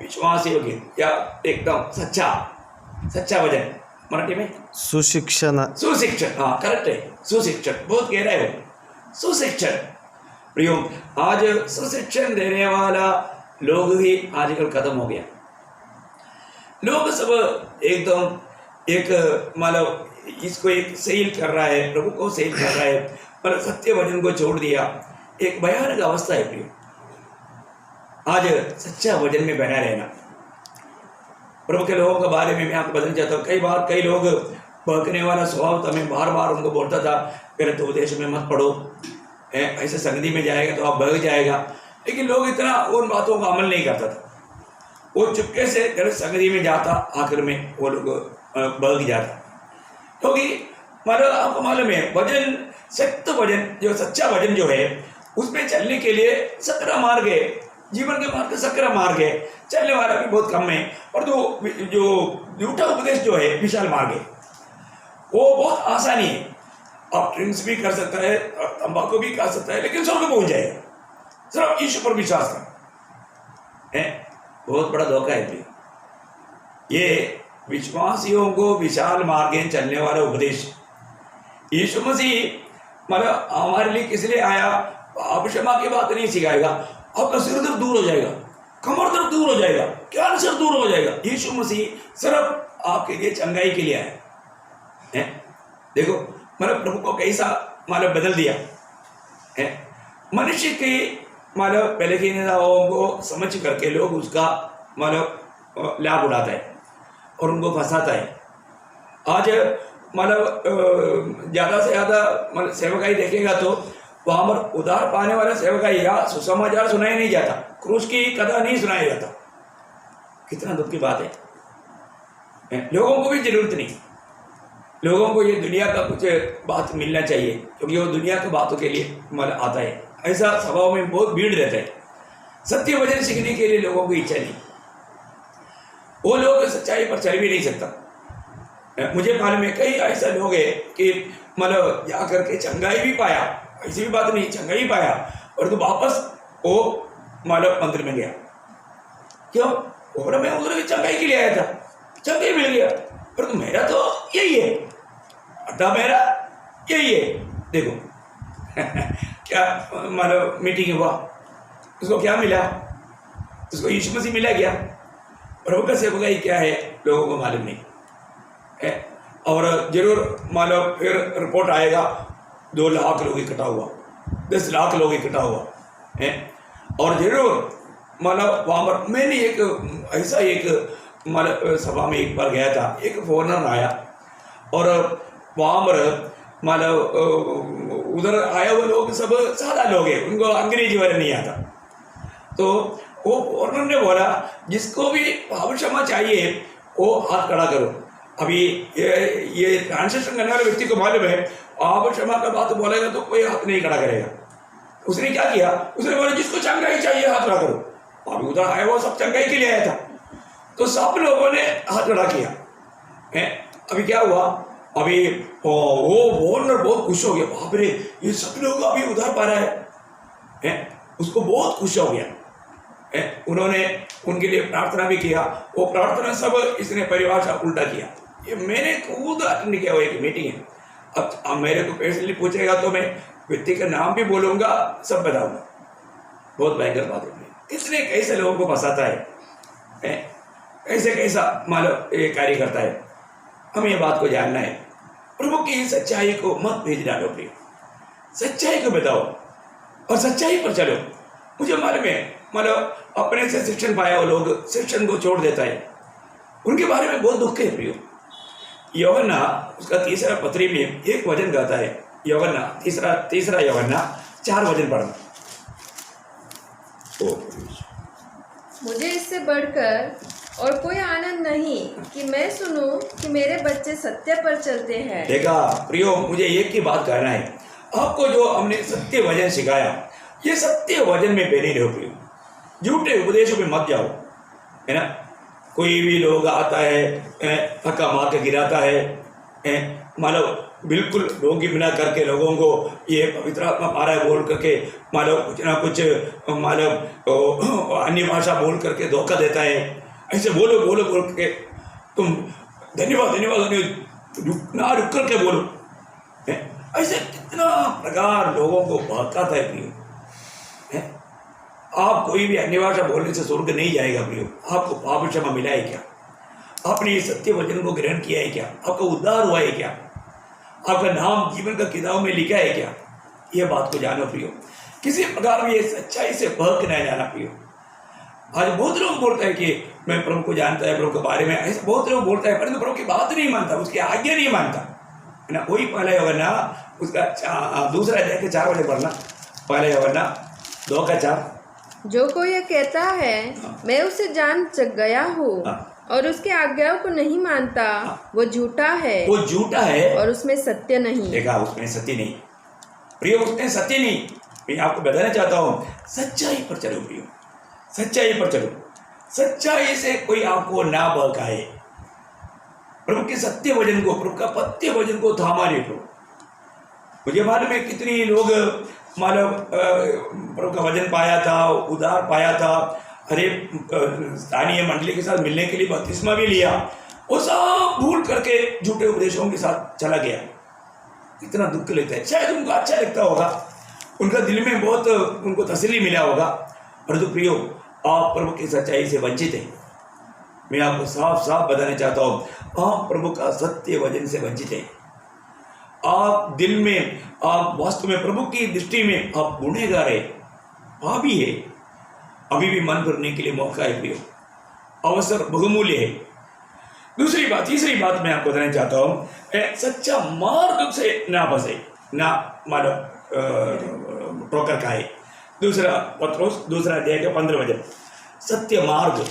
विश्वास योग्य या एकदम सच्चा वचन। मराठी में सुशिक्षण, हाँ करेक्ट है, सुशिक्षण बहुत गहरा है वो, सुशिक्षण। प्रियो आज सुशिक्षण देने वाला लोग ही आजकल खत्म हो गया। लोग सब एकदम एक मतलब इसको एक सेल कर रहा है, प्रभु को सेल कर रहा है, पर सत्य वचन को छोड़ दिया। एक भयानक अवस्था है प्रियो, आज सच्चा वचन में बना रहना। प्रभु के लोगों के बारे में मैं आपको बताना चाहता हूँ, कई बार कई लोग बहकने वाला स्वभाव था, मैं बार बार उनको बोलता था गलत उपदेश में मत पढ़ो, ऐसे संगति में जाएगा तो आप बह जाएगा, लेकिन लोग इतना उन बातों का अमल नहीं करता था। वो चुपके से गलत संगति में जाता, आखिर में वो लोग बह जाता। क्योंकि मतलब आपको मालूम है वचन, सत्य वचन, जो सच्चा वचन जो है उसमें चलने के लिए 17 मार्ग है, जीवन के मार्ग 17 मार्ग है, चलने वाला भी बहुत कम है, और जो झूठा उपदेश जो है विशाल मार्ग है, वो बहुत आसानी है। आप ड्रिंक्स भी कर सकता है, तंबाकू भी खा सकता है, लेकिन स्वर्ग पहुंच जाएगा सिर्फ ईश्वर पर विश्वास कर। बहुत बड़ा धोखा है भाई ये विश्वासियों को विशाल मार्ग चलने वाला उपदेश। यीशु मसीह मतलब हमारे लिए किस लिए आया? आप क्षमा की बात नहीं सिखाएगा, आपका सिर दर्द दूर हो जाएगा, कमर दर्द दूर हो जाएगा, कैंसर दूर हो जाएगा। यीशु मसीह सिर्फ आपके लिए चंगाई के लिए आया है। देखो मतलब प्रभु को कैसा मतलब बदल दिया है। मनुष्य के मतलब पहले की नेताओं को समझ करके लोग उसका मतलब लाभ उठाता है और उनको फंसाता है। आज मतलब ज़्यादा से ज़्यादा मतलब सेवकाई देखेगा तो वहाँ पर उधार पाने वाला सेवकाई या सुसमाचार सुनाया नहीं जाता, क्रूस की कथा नहीं सुनाया जाता। कितना दुख की बात है। लोगों को भी जरूरत नहीं, लोगों को ये दुनिया का कुछ बात मिलना चाहिए, क्योंकि वो दुनिया की बातों के लिए मतलब आता है। ऐसा स्वभाव में बहुत भीड़ रहता है। सत्य वचन सीखने के लिए लोगों को इच्छा नहीं, वो लोग सच्चाई पर चल भी नहीं सकता। मुझे मालूम है कई ऐसा लोग है कि मतलब जा करके चंगाई भी पाया, ऐसी भी बात नहीं, चंगाई पाया और तो वापस वो मतलब मंदिर में गया। क्यों? और मैं उधर भी चंगाई के लिए आया था, चंगाई मिल गया, पर तो मेरा तो यही है, अड्डा मेरा यही है। देखो क्या मतलब मीटिंग हुआ, उसको क्या मिला? उसको यीशु मसीह मिला क्या? प्रभु का सेवकाई क्या है लोगों को मालूम नहीं है। और जरूर मतलब फिर रिपोर्ट आएगा 2 लाख लोग इकट्ठा हुआ, 10 लाख लोग इकट्ठा हुआ है। और जरूर मतलब वहाँ पर मैंने एक ऐसा एक मतलब सभा में एक बार गया था, एक फॉरनर आया और वहाँ पर मतलब उधर आए हुए लोग सब सादा लोग हैं, उनको अंग्रेजी वाले नहीं आता। तो वो फॉरनर ने बोला जिसको भी पाप क्षमा चाहिए वो हाथ खड़ा करो। अभी ये ट्रांसलेशन करने वाले व्यक्ति को मालूम है पाप क्षमा का बात बोलेगा तो कोई हाथ नहीं खड़ा करेगा। उसने क्या किया? उसने बोला जिसको चंगाई चाहिए हाथ खड़ा करो। अभी उधर आया वो सब चंगाई के लिए आया था, तो सब लोगों ने हाथ खड़ा किया है। अभी क्या हुआ? अभी वो फॉरनर बहुत खुश हो गया, बाप रे ये सब लोग अभी उधार पा रहा है। उसको बहुत खुश हो गया। उन्होंने उनके लिए प्रार्थना भी किया। वो प्रार्थना सब इसने परिवार से उल्टा किया। ये मैंने खुद अटेंड किया हुआ एक मीटिंग है। अब मेरे को पर्सनली पूछेगा तो मैं व्यक्ति का नाम भी बोलूँगा, सब बताऊँगा। बहुत भयंकर बात है। इसने कैसे लोगों को फंसाता है, कैसे कैसा मानो ये कार्य करता है। हमें ये बात को जानना है, प्रभु की सच्चाई को मत भेज डालो प्रिय, सच्चाई को बताओ और सच्चाई पर चलो। मुझे मालूम है, मतलब अपने से शिक्षण पाया वो लोग शिक्षण को छोड़ देता है, उनके बारे में बहुत दुख है प्रियो। यूहन्ना उसका तीसरा पत्री में एक वचन कहता है, यूहन्ना तीसरा यूहन्ना 4 वचन पढ़ना। मुझे इससे बढ़कर और कोई आनंद नहीं कि मैं सुनूं कि मेरे बच्चे सत्य पर चलते हैं। देखा प्रियो, मुझे एक ही बात कहना है, आपको जो हमने सत्य वचन सिखाया, ये सत्य वचन में बने रहो प्रियो, झूठे उपदेशों में मत जाओ, है ना। कोई भी लोग आता है, धक्का मार के गिराता है, मतलब बिल्कुल ढोंगी बिना करके लोगों को ये पवित्र आत्मा आ रहा है बोल करके, मतलब कुछ ना कुछ मतलब अन्य भाषा बोल करके धोखा देता है। ऐसे बोलो बोलो बोल के तुम धन्यवाद धन्यवाद ना रुक करके बोलो, ऐसे कितना प्रकार लोगों को बहकाता है प्रियो। आप कोई भी अन्य भाषा बोलने से स्वर्ग नहीं जाएगा प्रियो। आपको पाप क्षमा मिला है क्या? आपने इस सत्य वचन को ग्रहण किया है क्या? आपका उद्धार हुआ है क्या? आपका नाम जीवन का किताब में लिखा है क्या? यह बात को जानो प्रियो, किसी प्रकार में ये सच्चाई से बहक नहीं जाना प्रियो। आज बहुत लोग बोलता है कि मैं प्रभु को जानता है, प्रभु के बारे में ऐसा बहुत लोग बोलता है, परंतु प्रभु की बात नहीं मानता, उसकी आज्ञा नहीं मानता, है ना। वही पहला यूहन्ना उसका दूसरा अध्याय के 4 वचन पढ़ना, पहला यूहन्ना 2:4। जो कोई ये कहता है मैं उसे जान गया हूँ और उसके आज्ञाओं को नहीं मानता, वो झूठा है, वो झूठा है और उसमें सत्य नहीं। देखा, उसमें सत्य नहीं प्रियो, उसमें सत्य नहीं। मैं आपको बताना चाहता हूँ, सच्चाई पर चलो प्रियो, सच्चाई पर चलो। सच्चाई से कोई आपको ना बहकाए, प्रभु के सत्य वचन को, प्रभु का पत्य वचन को थामा ले लो। मुझे मालूम है कितनी लोग मतलब प्रभु का वचन पाया था, उद्धार पाया था, अरे स्थानीय मंडली के साथ मिलने के लिए बपतिस्मा भी लिया, वो सब भूल करके झूठे उपदेशों के साथ चला गया। कितना दुख लेता है। शायद उनको अच्छा लगता होगा, उनका दिल में बहुत उनको तसल्ली मिला होगा, परंतु प्रियो आप प्रभु की सच्चाई से वंचित हैं। मैं आपको साफ साफ बताना चाहता हूँ, आप प्रभु का सत्य वचन से वंचित हैं। आप दिल में, आप वास्तव में प्रभु की दृष्टि में आप गुनहगार है, पापी है। अभी भी मन भरने के लिए मौका है प्रियो, अवसर बहुमूल्य है। दूसरी बात, तीसरी बात मैं आपको बताना चाहता हूँ, सच्चा मार्ग से ना फंसे, ना मानो ठोकर खाए। दूसरा पत्रोस दूसरा अध्याय के 15 वचन, सत्य मार्ग।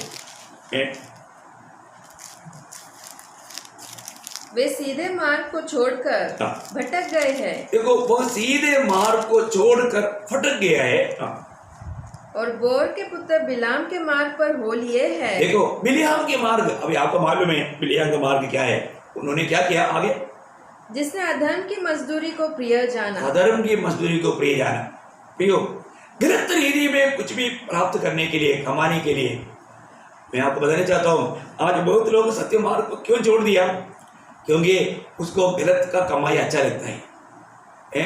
वे सीधे मार्ग को छोड़कर भटक गए हैं। देखो, वो सीधे मार्ग को छोड़कर भटक गया है, और बोर के पुत्र बिलाम के मार्ग पर हो लिए हैं। देखो बिलियाम के मार्ग, अभी आपको मालूम है बिलियाम का मार्ग क्या है। उन्होंने क्या किया आगे, जिसने अधर्म की मजदूरी को प्रिय जाना, अधर्म की मजदूरी को प्रिय जाना। प्रियो, गलत रीति में कुछ भी प्राप्त करने के लिए, कमाने के लिए, मैं आपको बताना चाहता हूँ, आज बहुत लोग सत्य मार्ग को क्यों छोड़ दिया? क्योंकि उसको गलत का कमाई अच्छा लगता है।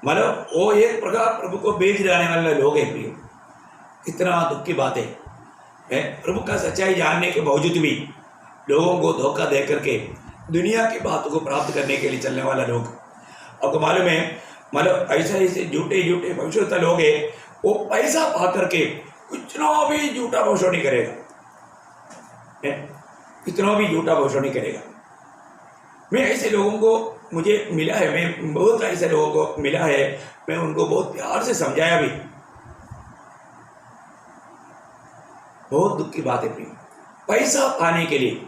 मतलब वो एक प्रकार प्रभु को बेच जाने वाले लोग हैं प्रियो। इतना दुख की बात है, प्रभु का सच्चाई जानने के बावजूद भी लोगों को धोखा दे करके दुनिया की बातों को प्राप्त करने के लिए चलने वाला लोग। आपको मालूम है, मतलब ऐसे झूठे भविष्यवक्ता लोग हैं, वो पैसा पा करके इतना भी झूठा भविष्यवाणी करेगा, इतना भी झूठा भविष्यवाणी करेगा। मैं ऐसे लोगों को मुझे मिला है, मैं बहुत ऐसे लोगों को मिला है, मैं उनको बहुत प्यार से समझाया भी। बहुत दुख की बात है प्रिय, पैसा पाने के लिए,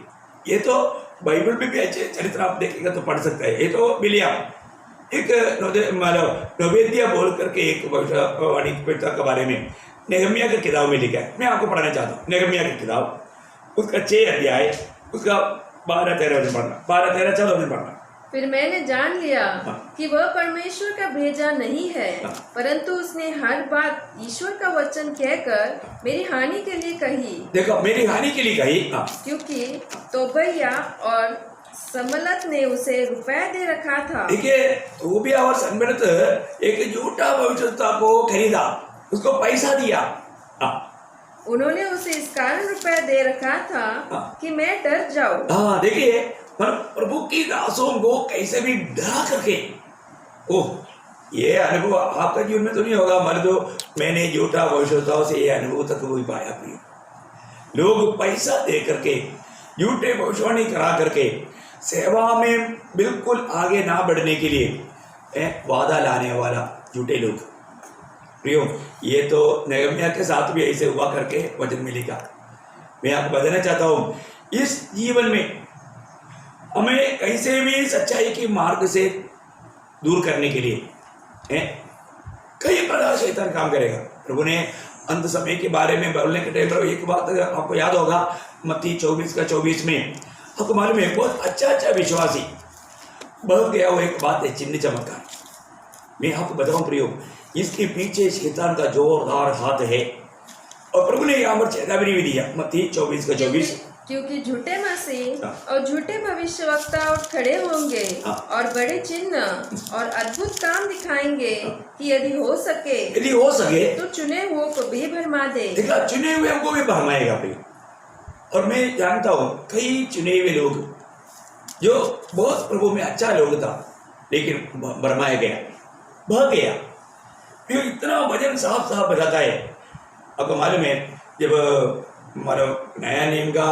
ये तो बाइबल में भी अच्छे चरित्र आप देखेगा तो पढ़ सकता है। ये तो बिलियाम एक नवेद्या बोल करके एक भविष्यवाणी के बारे में नेहमिया की किताब में लिखा है। मैं आपको पढ़ाना चाहता हूँ नेहमिया की किताब, उसका 6 अध्याय, उसका 12-13 वचन पढ़ना, 12-13-14 वचन पढ़ना। फिर मैंने जान लिया कि वह परमेश्वर का भेजा नहीं है, परंतु उसने हर बात ईश्वर का वचन कहकर मेरी हानि के लिए कही। देखो, मेरी हानि के लिए कही, क्योंकि तोबैया और सम्मलत ने उसे रुपया दे रखा था। देखिए, तोबिया और सम्मलत एक झूठा भविष्यवक्ता को खरीदा, उसको पैसा दिया। उन्होंने उसे इस कारण रुपया दे रखा था कि मैं डर जाऊं। हाँ, देखिए पर प्रभु की दासों को कैसे भी डरा करके, ओह ये अनुभव आपका जीवन में तो नहीं होगा, मर दो मैंने झूठा भविष्यवक्ताओं से ये अनुभव तक वो पाया प्रिय। लोग पैसा दे करके झूठे भविष्यवाणी करा करके सेवा में बिल्कुल आगे ना बढ़ने के लिए वादा लाने वाला झूठे लोग प्रियो, ये तो नहम्याह के साथ भी ऐसे हुआ करके वचन में लिखा। मैं आपको बताना चाहता हूँ, इस जीवन में हमें कैसे भी सच्चाई के मार्ग से दूर करने के लिए कई प्रकार शैतान काम करेगा। प्रभु ने अंत समय के बारे में बोलने के टाइम पर एक बात आपको याद होगा, मत्ती 24:24 में आपको मालूम है, बहुत अच्छा विश्वासी बढ़ गया वो एक बात है, चिन्ह चमत्कार। मैं आपको बताऊं प्रियो, इसके पीछे शैतान का जोरदार हाथ है और प्रभु ने यहाँ पर चेतावनी भी दिया, मत्ती 24:24, क्योंकि झूठे मसीह और झूठे भविष्यवक्ता खड़े होंगे और बड़े चिन्ह और अद्भुत काम दिखाएंगे कि यदि हो सके तो चुने हुए को भी भरमा दे। देखा, चुने हुए को भी भरमाएगा भाई। और मैं जानता हूँ कई चुने हुए लोग जो बहुत प्रभु में अच्छा लोग था, लेकिन भरमाया गया, बह गया। फिर इतना वजन साफ साफ बताता है। आपको मालूम है, जब हमारा नया नियम का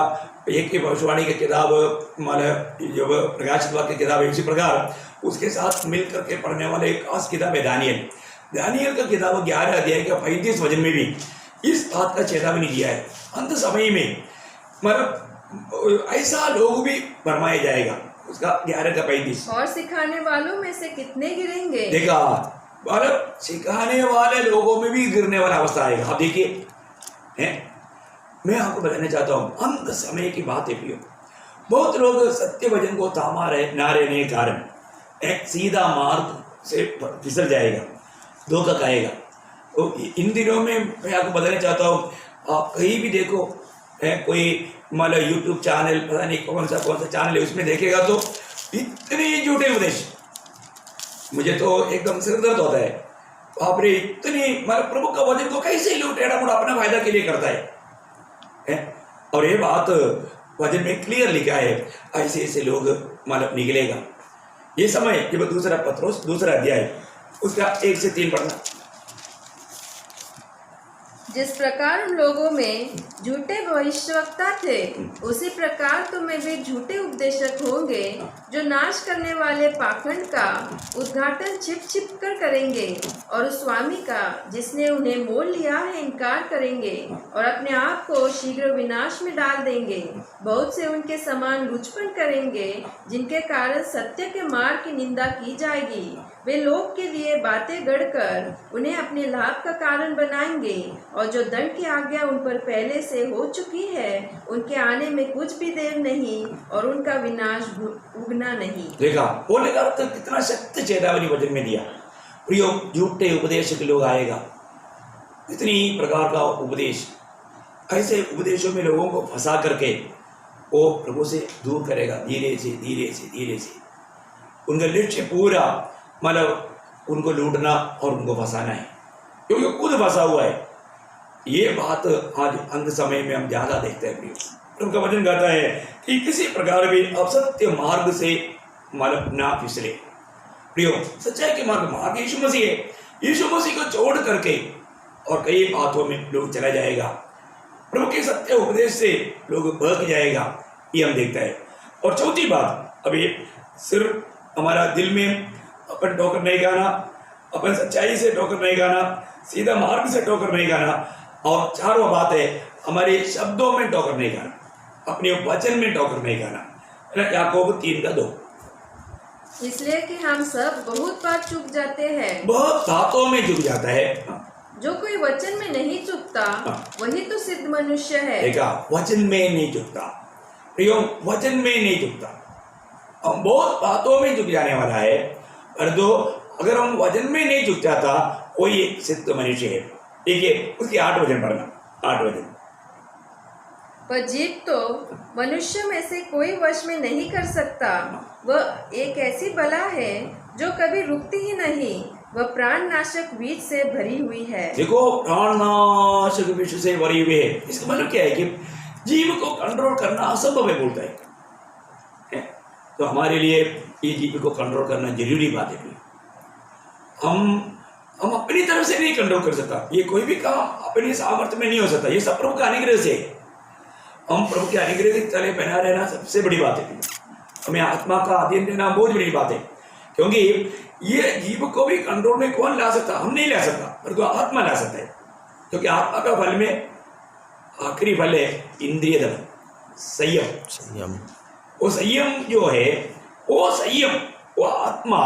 एक की भविष्यवाणी की किताब, हमारा जब प्रकाशित वाक्य की किताब है, इसी प्रकार उसके साथ मिल करके पढ़ने वाले एक खास किताब है दानियल का किताब 11 अध्याय का 35 वचन में भी इस बात का चेतावनी दिया है। अंत समय में मतलब ऐसा लोग भी भरमाया जाएगा, उसका 11 का 35। और सिखाने वालों में से कितने गिरेंगे। देखा, मतलब सिखाने वाले लोगों में भी गिरने वाला अवस्था आएगा। आप देखिए, हैं, मैं आपको बताना चाहता हूँ, अंत समय की बात है प्रियो। बहुत लोग सत्य वचन को थामा ना रहने के कारण एक सीधा मार्ग से फिसल जाएगा, धोखा खाएगा। तो इन दिनों में मैं आपको बताना चाहता हूँ, आप कहीं भी देखो कोई मतलब यूट्यूब चैनल, पता नहीं कौन सा चैनल है, उसमें देखेगा तो इतने झूठे उपदेश, मुझे तो एकदम सिर दर्द होता है। बाप रे, इतनी मतलब प्रभु का वचन को कैसे लोग टेढ़ा मुड़ा अपना फायदा के लिए करता है। और ये बात वचन में क्लियर लिखा है, ऐसे ऐसे लोग मतलब निकलेगा। ये समय जब दूसरा पत्रोस 2 अध्याय उसका 1 से 3 पढ़ना। जिस प्रकार उन लोगों में झूठे भविष्यवक्ता थे, उसी प्रकार तुम्हें भी झूठे उपदेशक होंगे, जो नाश करने वाले पाखंड का उद्घाटन छिप कर करेंगे और उस स्वामी का जिसने उन्हें मोल लिया है इनकार करेंगे और अपने आप को शीघ्र विनाश में डाल देंगे। बहुत से उनके समान लुचपन करेंगे, जिनके कारण सत्य के मार्ग की निंदा की जाएगी। वे लोग के लिए बातें गढ़कर उन्हें अपने लाभ का कारण बनाएंगे, और जो दंड की आज्ञा उन पर पहले से हो चुकी है, उनके आने में कुछ भी देर नहीं और उनका विनाश उगना नहीं। देखा, बोलने का अर्थ कितना सत्य चेतावनी वचन में दिया। प्रियो, झूठे उपदेशक लोग आएगा, इतनी प्रकार का उपदेश, ऐसे उपदेशों में लोगों को फंसा करके वो प्रभु से दूर करेगा, धीरे से। उनका लक्ष्य पूरा मतलब उनको लूटना और उनको फंसाना है, क्योंकि खुद फंसा हुआ है। ये बात आज अंत समय में हम ज्यादा देखते हैं। उनका वचन कहता है कि किसी प्रकार भी असत्य मार्ग से मतलब ना फिसले। प्रियो, सच्चाई के मार्ग यीशु मसीह है। यीशु मसीह को छोड़ करके और कई बातों में लोग चला जाएगा, प्रभु के सत्य उपदेश से लोग बहक जाएगा, ये हम देखते हैं। और चौथी बात, अभी सिर्फ हमारा दिल में अपन ठोकर नहीं खाना, अपन सच्चाई से ठोकर नहीं खाना, सीधा मार्ग से ठोकर नहीं खाना, और चारों बात है हमारे शब्दों में ठोकर नहीं खाना, अपने वचन में ठोकर नहीं खाना। याकूब 3:2। इसलिए कि हम सब बहुत बार चूक जाते हैं, बहुत बातों में चूक जाता है। जो कोई वचन में नहीं चूकता वही तो सिद्ध मनुष्य है। देखा, वचन में नहीं चूकता प्रियो, वचन में नहीं चूकता। हम बहुत बातों में चूक जाने वाला है, पर दो अगर हम वचन में नहीं चूक जाता, कोई एक सिद्ध मनुष्य है। ठीक है, उसकी 8 वचन पढ़ना, 8 वचन। पर जीव तो मनुष्य में से कोई वश में नहीं कर सकता। वह एक ऐसी बला है जो कभी रुकती ही नहीं, वह प्राणनाशक विष से भरी हुई है। देखो, प्राणनाशक विष से भरी हुई है, इसका मतलब क्या है कि जीव को कंट्रोल करना असंभव है, बोलता है। तो हमारे लिए ये जीव को कंट्रोल करना जरूरी बात है। हम अपनी तरफ से नहीं कंट्रोल कर सकता, ये कोई भी काम अपनी सामर्थ्य में नहीं हो सकता, ये सब प्रभु का अनुग्रह से। हम प्रभु के अनुग्रह के तले बना रहना सबसे बड़ी बात है। हमें आत्मा का अधीन रहना बहुत बड़ी बात है, क्योंकि ये जीव को भी कंट्रोल में कौन ला सकता? हम नहीं ला सकता, पर आत्मा ला सकता है। क्योंकि आत्मा का फल में आखिरी फल है इंद्रिय दमन, संयम। वो संयम जो है, वो आत्मा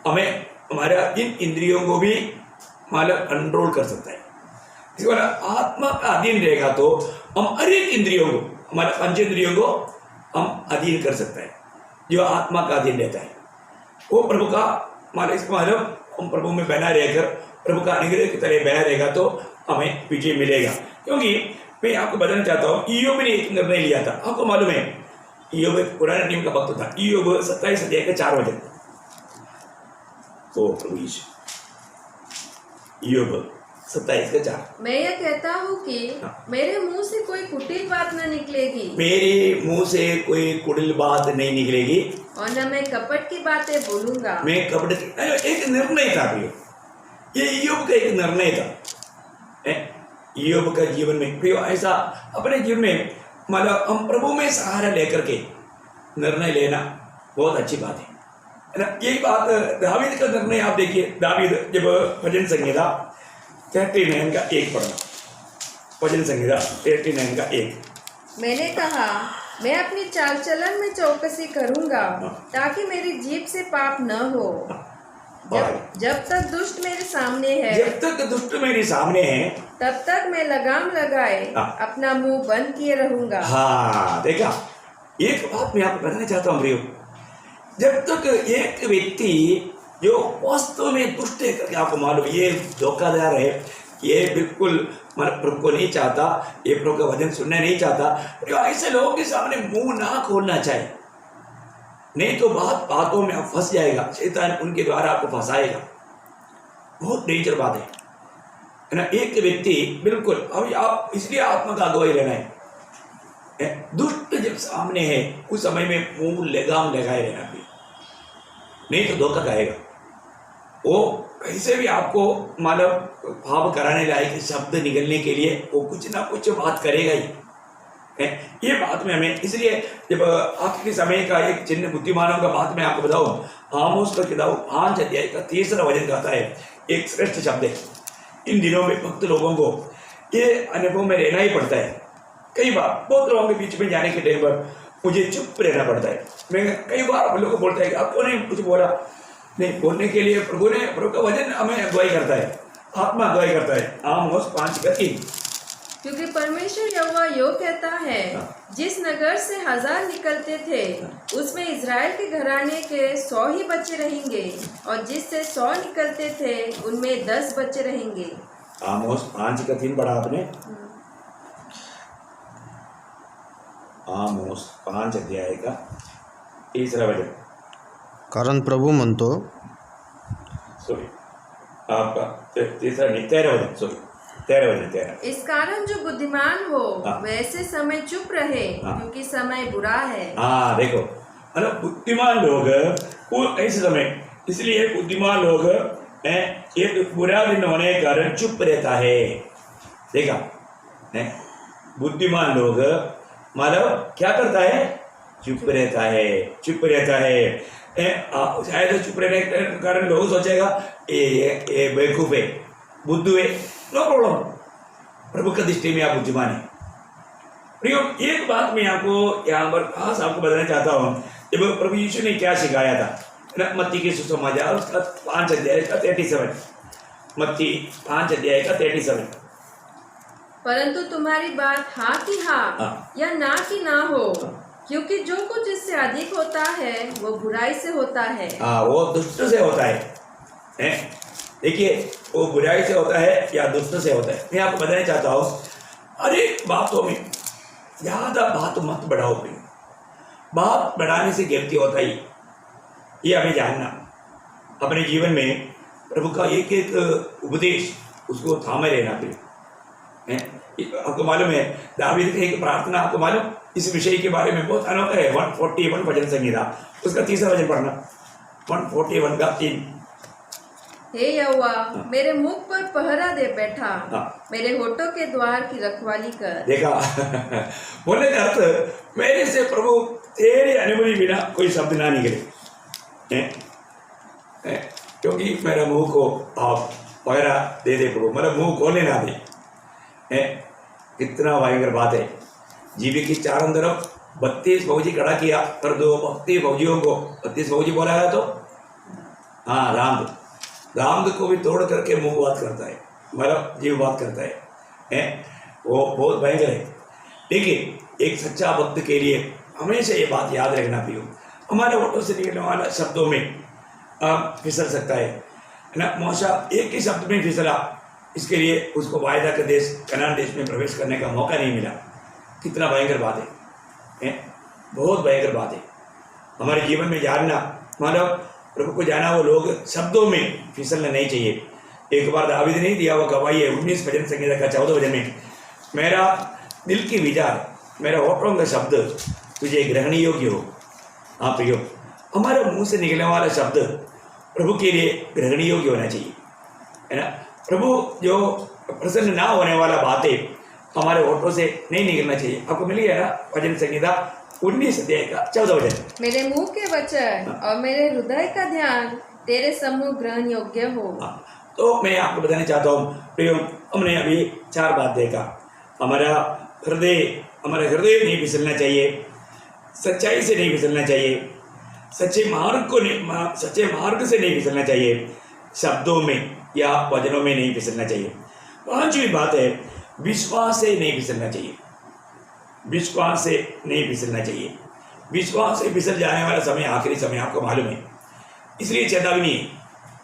हमें हमारे इन इंद्रियों को भी मतलब कंट्रोल कर सकता है। इसी वजह आत्मा का अधीन रहेगा तो हम हर एक इंद्रियों को, हमारे पंचेंद्रियों को हम अधीन कर सकते हैं। जो आत्मा का अधीन रहता है वो प्रभु का मतलब हम प्रभु में बना रहकर प्रभु का अनुग्रह की तरह बना रहेगा तो हमें विजय मिलेगा। क्योंकि मैं आपको बताना चाहता हूँ, ईयोब ने एक निर्णय लिया था। आपको मालूम है, ईयोब एक पुराने नियम का भक्त था। ईयोब 27 अध्याय के 4 वचन। तो प्रभु ईयोब 27 के 4। मैं यह कहता हूँ कि मेरे मुंह से कोई कुटिल बात न निकलेगी, मेरे मुंह से कोई कुटिल बात नहीं निकलेगी, और न मैं कपट की बातें बोलूंगा। मैं कपट की, एक निर्णय था प्रियो, ये ईयोब का एक निर्णय था। ईयोब का जीवन में प्रियो ऐसा अपने जीवन में मतलब हम प्रभु में सहारा लेकर के निर्णय लेना बहुत अच्छी बात है ना। यही बात दावीद का निर्णय आप देखिए। दावीद जब भजन संहिता 39 का 1 पढ़ना, भजन संहिता 39 का 1। मैंने कहा, मैं अपनी चाल चलन में चौकसी करूंगा ताकि मेरी जीभ से पाप न हो। जब तक दुष्ट मेरे सामने है, जब तक दुष्ट मेरे सामने है, तब तक मैं लगाम लगाए अपना मुंह बंद किए रहूंगा। हाँ देखा, एक बात मैं आपको बताना चाहता हूँ प्रियो, जब तक एक व्यक्ति जो वास्तव में दुष्ट है करके आपको मालूम, ये धोखाधड़ है, ये बिल्कुल मतलब प्रभु को नहीं चाहता, ये प्रभु का वचन सुनना नहीं चाहता, तो ऐसे लोगों के सामने मुंह ना खोलना चाहिए, नहीं तो बातों में आप फंस जाएगा। शैतान उनके द्वारा आपको फंसाएगा। बहुत डेंजर बात है ना। एक व्यक्ति बिल्कुल अभी आप इसलिए आत्मा का अगुवाई लेना है। दुष्ट जब सामने है उस समय में मुंह लगाम लगाए रहना भी, नहीं तो धोखा खाएगा। वो कैसे भी आपको मतलब भाव कराने लायक शब्द निकलने के लिए वो कुछ ना कुछ बात करेगा ही। ये बात में हमें इसलिए जब आखिरी समय का एक चिन्ह बुद्धिमानों का बात मैं आपको बताऊं, आमोस का किताब 5 अध्याय का 3रा वचन कहता है, एक श्रेष्ठ शब्द है। इन दिनों में भक्त लोगों को ये अनुभव में रहना ही पड़ता है। कई बार बहुत लोगों के बीच में जाने के टाइम पर मुझे चुप रहना पड़ता है। मैं कई बार आप लोगों को बोलता है कि आपको नहीं कुछ बोला, नहीं बोलने के लिए प्रभु का वचन हमें अगुवाई करता है, आत्मा अगुवाई करता है। आमोस 5 का 3। क्योंकि परमेश्वर यहोवा यो कहता है, जिस नगर से 1000 निकलते थे उसमें इज़राइल के घराने के 100 ही बच्चे रहेंगे, और जिससे 100 निकलते थे उनमें 10 बच्चे रहेंगे। आमोस 5 का 3 पढ़ा आपने। आमोस 5 अध्याय का 3रा वचन। कारण प्रभू म्हणतो, सॉरी आपका 13रा वचन, सॉरी 13 वचन 13। इस कारण जो बुद्धिमान हो वैसे समय चुप रहे, क्योंकि समय बुरा है। हाँ देखो, मतलब बुद्धिमान लोग वो ऐसे समय, इसलिए बुद्धिमान लोग एक बुरा दिन होने के कारण चुप रहता है। देखा, बुद्धिमान लोग मतलब क्या करता है? चुप रहता है, चुप रहता है। शायद चुप रहने के कारण लोग सोचेगा ये बेवकूफ है, बुद्धू है, नो प्रॉब्लम। प्रभु का दृष्टि में आप बुद्धिमान है। प्रियो, एक बात मैं आपको यहाँ पर खास आपको बताना चाहता हूँ। जब प्रभु यीशु ने क्या सिखाया था, मत्ती के सुसमाचार उसका 5 अध्याय का 37, मत्ती 5 अध्याय का 37। परंतु तुम्हारी बात हाँ की हाँ या ना की ना हो, क्योंकि जो कुछ इससे अधिक होता है वो बुराई से होता है। हाँ, वो दुष्ट से होता है। देखिए, वो बुराई से होता है या दुष्ट से होता है। मैं आपको बताना चाहता हूँ, अरे बातों में ज़्यादा बात मत बढ़ाओ। बात बढ़ाने से गिरती होता ही, ये हमें जानना। अपने जीवन में प्रभु का एक एक उपदेश उसको थामे रहना। फिर आपको मालूम है दावीद की एक प्रार्थना आपको मालूम, इस विषय के बारे में बहुत अनोखा है। 141 भजन संहिता, उसका तीसरा भजन पढ़ना, 141 का 3। हे यहोवा, मेरे मुख पर पहरा दे बैठा, हाँ। मेरे होठों के द्वार की रखवाली कर। देखा बोलने का अर्थ, मेरे से प्रभु तेरी अनुमति बिना कोई शब्द ना निकले, क्योंकि मेरा मुंह को आप पहरा दे दे प्रभु, मेरा मुंह खोलने ना दे। कितना भयंकर बात है। जीवी की चारों तरफ 32 फौजी खड़ा किया, पर 32 फौजियों को 32 फौजी बोला है तो हाँ, राम को भी तोड़ करके मुंह बात करता है, मतलब जीव बात करता है, वो बहुत भयंकर है। लेकिन एक सच्चा भक्त के लिए हमेशा ये बात याद रखना प्रियो, हमारे होठों से निकलने वाला शब्दों में फिसल सकता है ना। मूसा एक ही शब्द में फिसला, इसके लिए उसको वायदा के देश कनान देश में प्रवेश करने का मौका नहीं मिला। कितना भयंकर बात है, बहुत भयंकर बात है। हमारे जीवन में जानना, मतलब प्रभु को जाना, वो लोग शब्दों में फिसलना नहीं चाहिए। एक बार दावीद नहीं दिया वो गवाही है 19 भजन संहिता का 14 भजन में, मेरा दिल की विचार, मेरा होठों का शब्द तुझे ग्रहणीय योग्य हो। हाँ प्रियो, हमारे मुंह से निकलने वाला शब्द प्रभु के लिए ग्रहणीय योग्य होना चाहिए, है ना। प्रभु जो प्रसन्न ना होने वाला बातें हमारे होठों से नहीं निकलना चाहिए। आपको मिल गया ना भजन संहिता 19 अध्याय का 14 भजन। मेरे मुंह के वचन और मेरे हृदय का ध्यान तेरे सम्मुख ग्रहण योग्य हो। तो मैं आपको बताना चाहता हूँ प्रियो, हमने अभी 4 बात देखा। हमारा हृदय नहीं फिसलना चाहिए, सच्चाई से नहीं फिसलना चाहिए, सच्चे मार्ग से नहीं फिसलना चाहिए, शब्दों में या वचनों में नहीं फिसलना चाहिए। 5वीं बात है, विश्वास से नहीं फिसलना चाहिए, विश्वास से नहीं फिसलना चाहिए। विश्वास से फिसल जाने वाला समय आखिरी समय आपको मालूम है, इसलिए चेतावनी,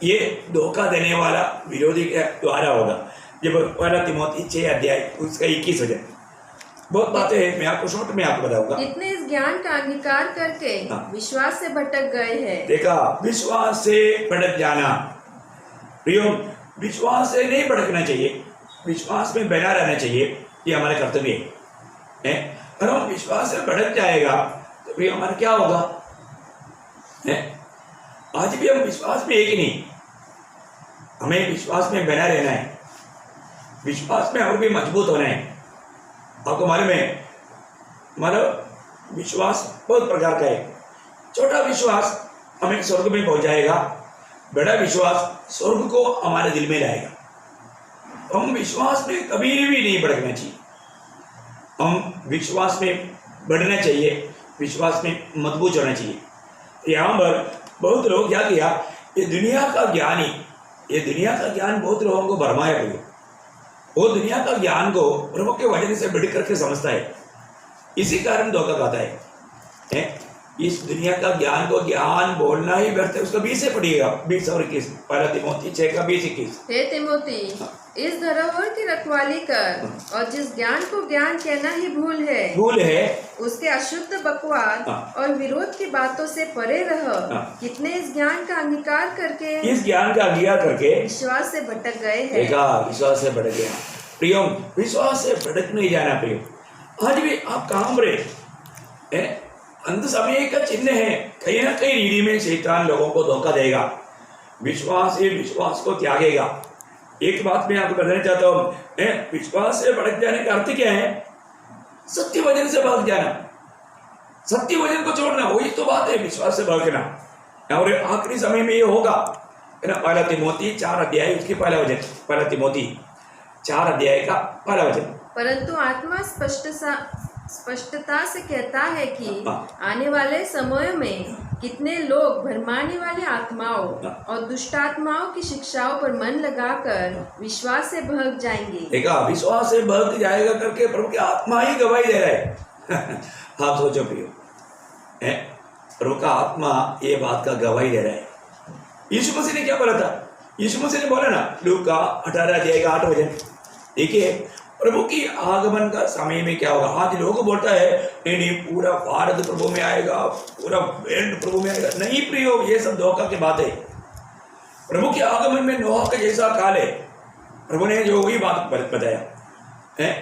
ये धोखा देने वाला विरोधी के द्वारा होगा। जब 1 तिमोथी 6 अध्याय उसका 21 वचन, बहुत बातें हैं, मैं आपको शॉर्ट में आपको बताऊंगा। इतने इस ज्ञान का अंगीकार करके विश्वास से भटक गए हैं। देखा, विश्वास से भटक जाना प्रियो, विश्वास से नहीं भटकना चाहिए, विश्वास में बना रहना चाहिए, ये हमारा कर्तव्य है। अगर हम विश्वास से भटक जाएगा तो फिर हमारा क्या होगा? आज भी हम विश्वास में एक ही नहीं, हमें विश्वास में बना रहना है, विश्वास में और भी मजबूत होना है। आपको मालूम है, हमारा विश्वास बहुत प्रकार का है। छोटा विश्वास हमें स्वर्ग में पहुंचाएगा, बड़ा विश्वास स्वर्ग को हमारे दिल में लाएगा। हम विश्वास में कभी भी नहीं भटकना चाहिए, हम विश्वास में बढ़ना चाहिए, विश्वास में मजबूत होना चाहिए। यहाँ पर बहुत लोग क्या किया, ये दुनिया का ज्ञान बहुत लोगों को भरमाया हुआ, वो दुनिया का ज्ञान को प्रभु के वचन से बढ़ करके समझता है, इसी कारण धोखा खाता है। इस दुनिया का ज्ञान को ज्ञान बोलना ही व्यर्थ है। उसका 20 से पढ़िएगा, 20 और 21, 1 तिमोथी 6 का 20-21। हे तिमोथी, इस धरोहर की रखवाली कर, और जिस ज्ञान को ज्ञान कहना ही भूल है उसके अशुद्ध बकवाद और विरोध की बातों से परे रह। कितने इस ज्ञान का अंगीकार करके विश्वास से भटक गए हैं। देखा, विश्वास से भटक गया प्रियो, विश्वास से भटक नहीं जाना प्रियो। आज भी आप काम रहे, अंत समय का चिन्ह है, कहीं ना कहीं रीढ़ी में शैतान लोगों को धोखा देगा, विश्वास को त्यागेगा। एक बात मैं आपको बताना चाहता हूँ, विश्वास से भटक जाने का अर्थ क्या है? सत्य वचन से भाग जाना, सत्य वचन को छोड़ना, वही तो बात है विश्वास से भागना। और आखिरी समय में ये होगा, है ना। 1 तिमोथी 4 अध्याय उसकी 1 वचन, 1 तिमोथी 4 अध्याय का 1 वचन। परंतु आत्मा स्पष्टता से कहता है कि आने वाले समय में कितने लोग भरमाने वाले आत्माओं और दुष्ट आत्माओं की शिक्षाओं पर मन लगाकर विश्वास से भाग जाएंगे। देखा, विश्वास से भाग जाएगा करके प्रभु की आत्मा ही गवाही दे रहा है। आप सोचो प्रियो, प्रभु का आत्मा ये बात का गवाही दे रहा है। यीशु मसीह ने क्या बोला था? यीशु मसीह ने बोला ना, लूका 18 अध्याय का 8 वचन। देखिए, प्रभु की आगमन का समय में क्या होगा। आज लोग बोलता है नहीं पूरा भारत प्रभु में आएगा, पूरा वर्ल्ड प्रभु में आएगा। नहीं प्रियो, ये सब धोखा की बात है। प्रभु के आगमन में नोह का जैसा काल है, प्रभु ने जो वही बात बताया है।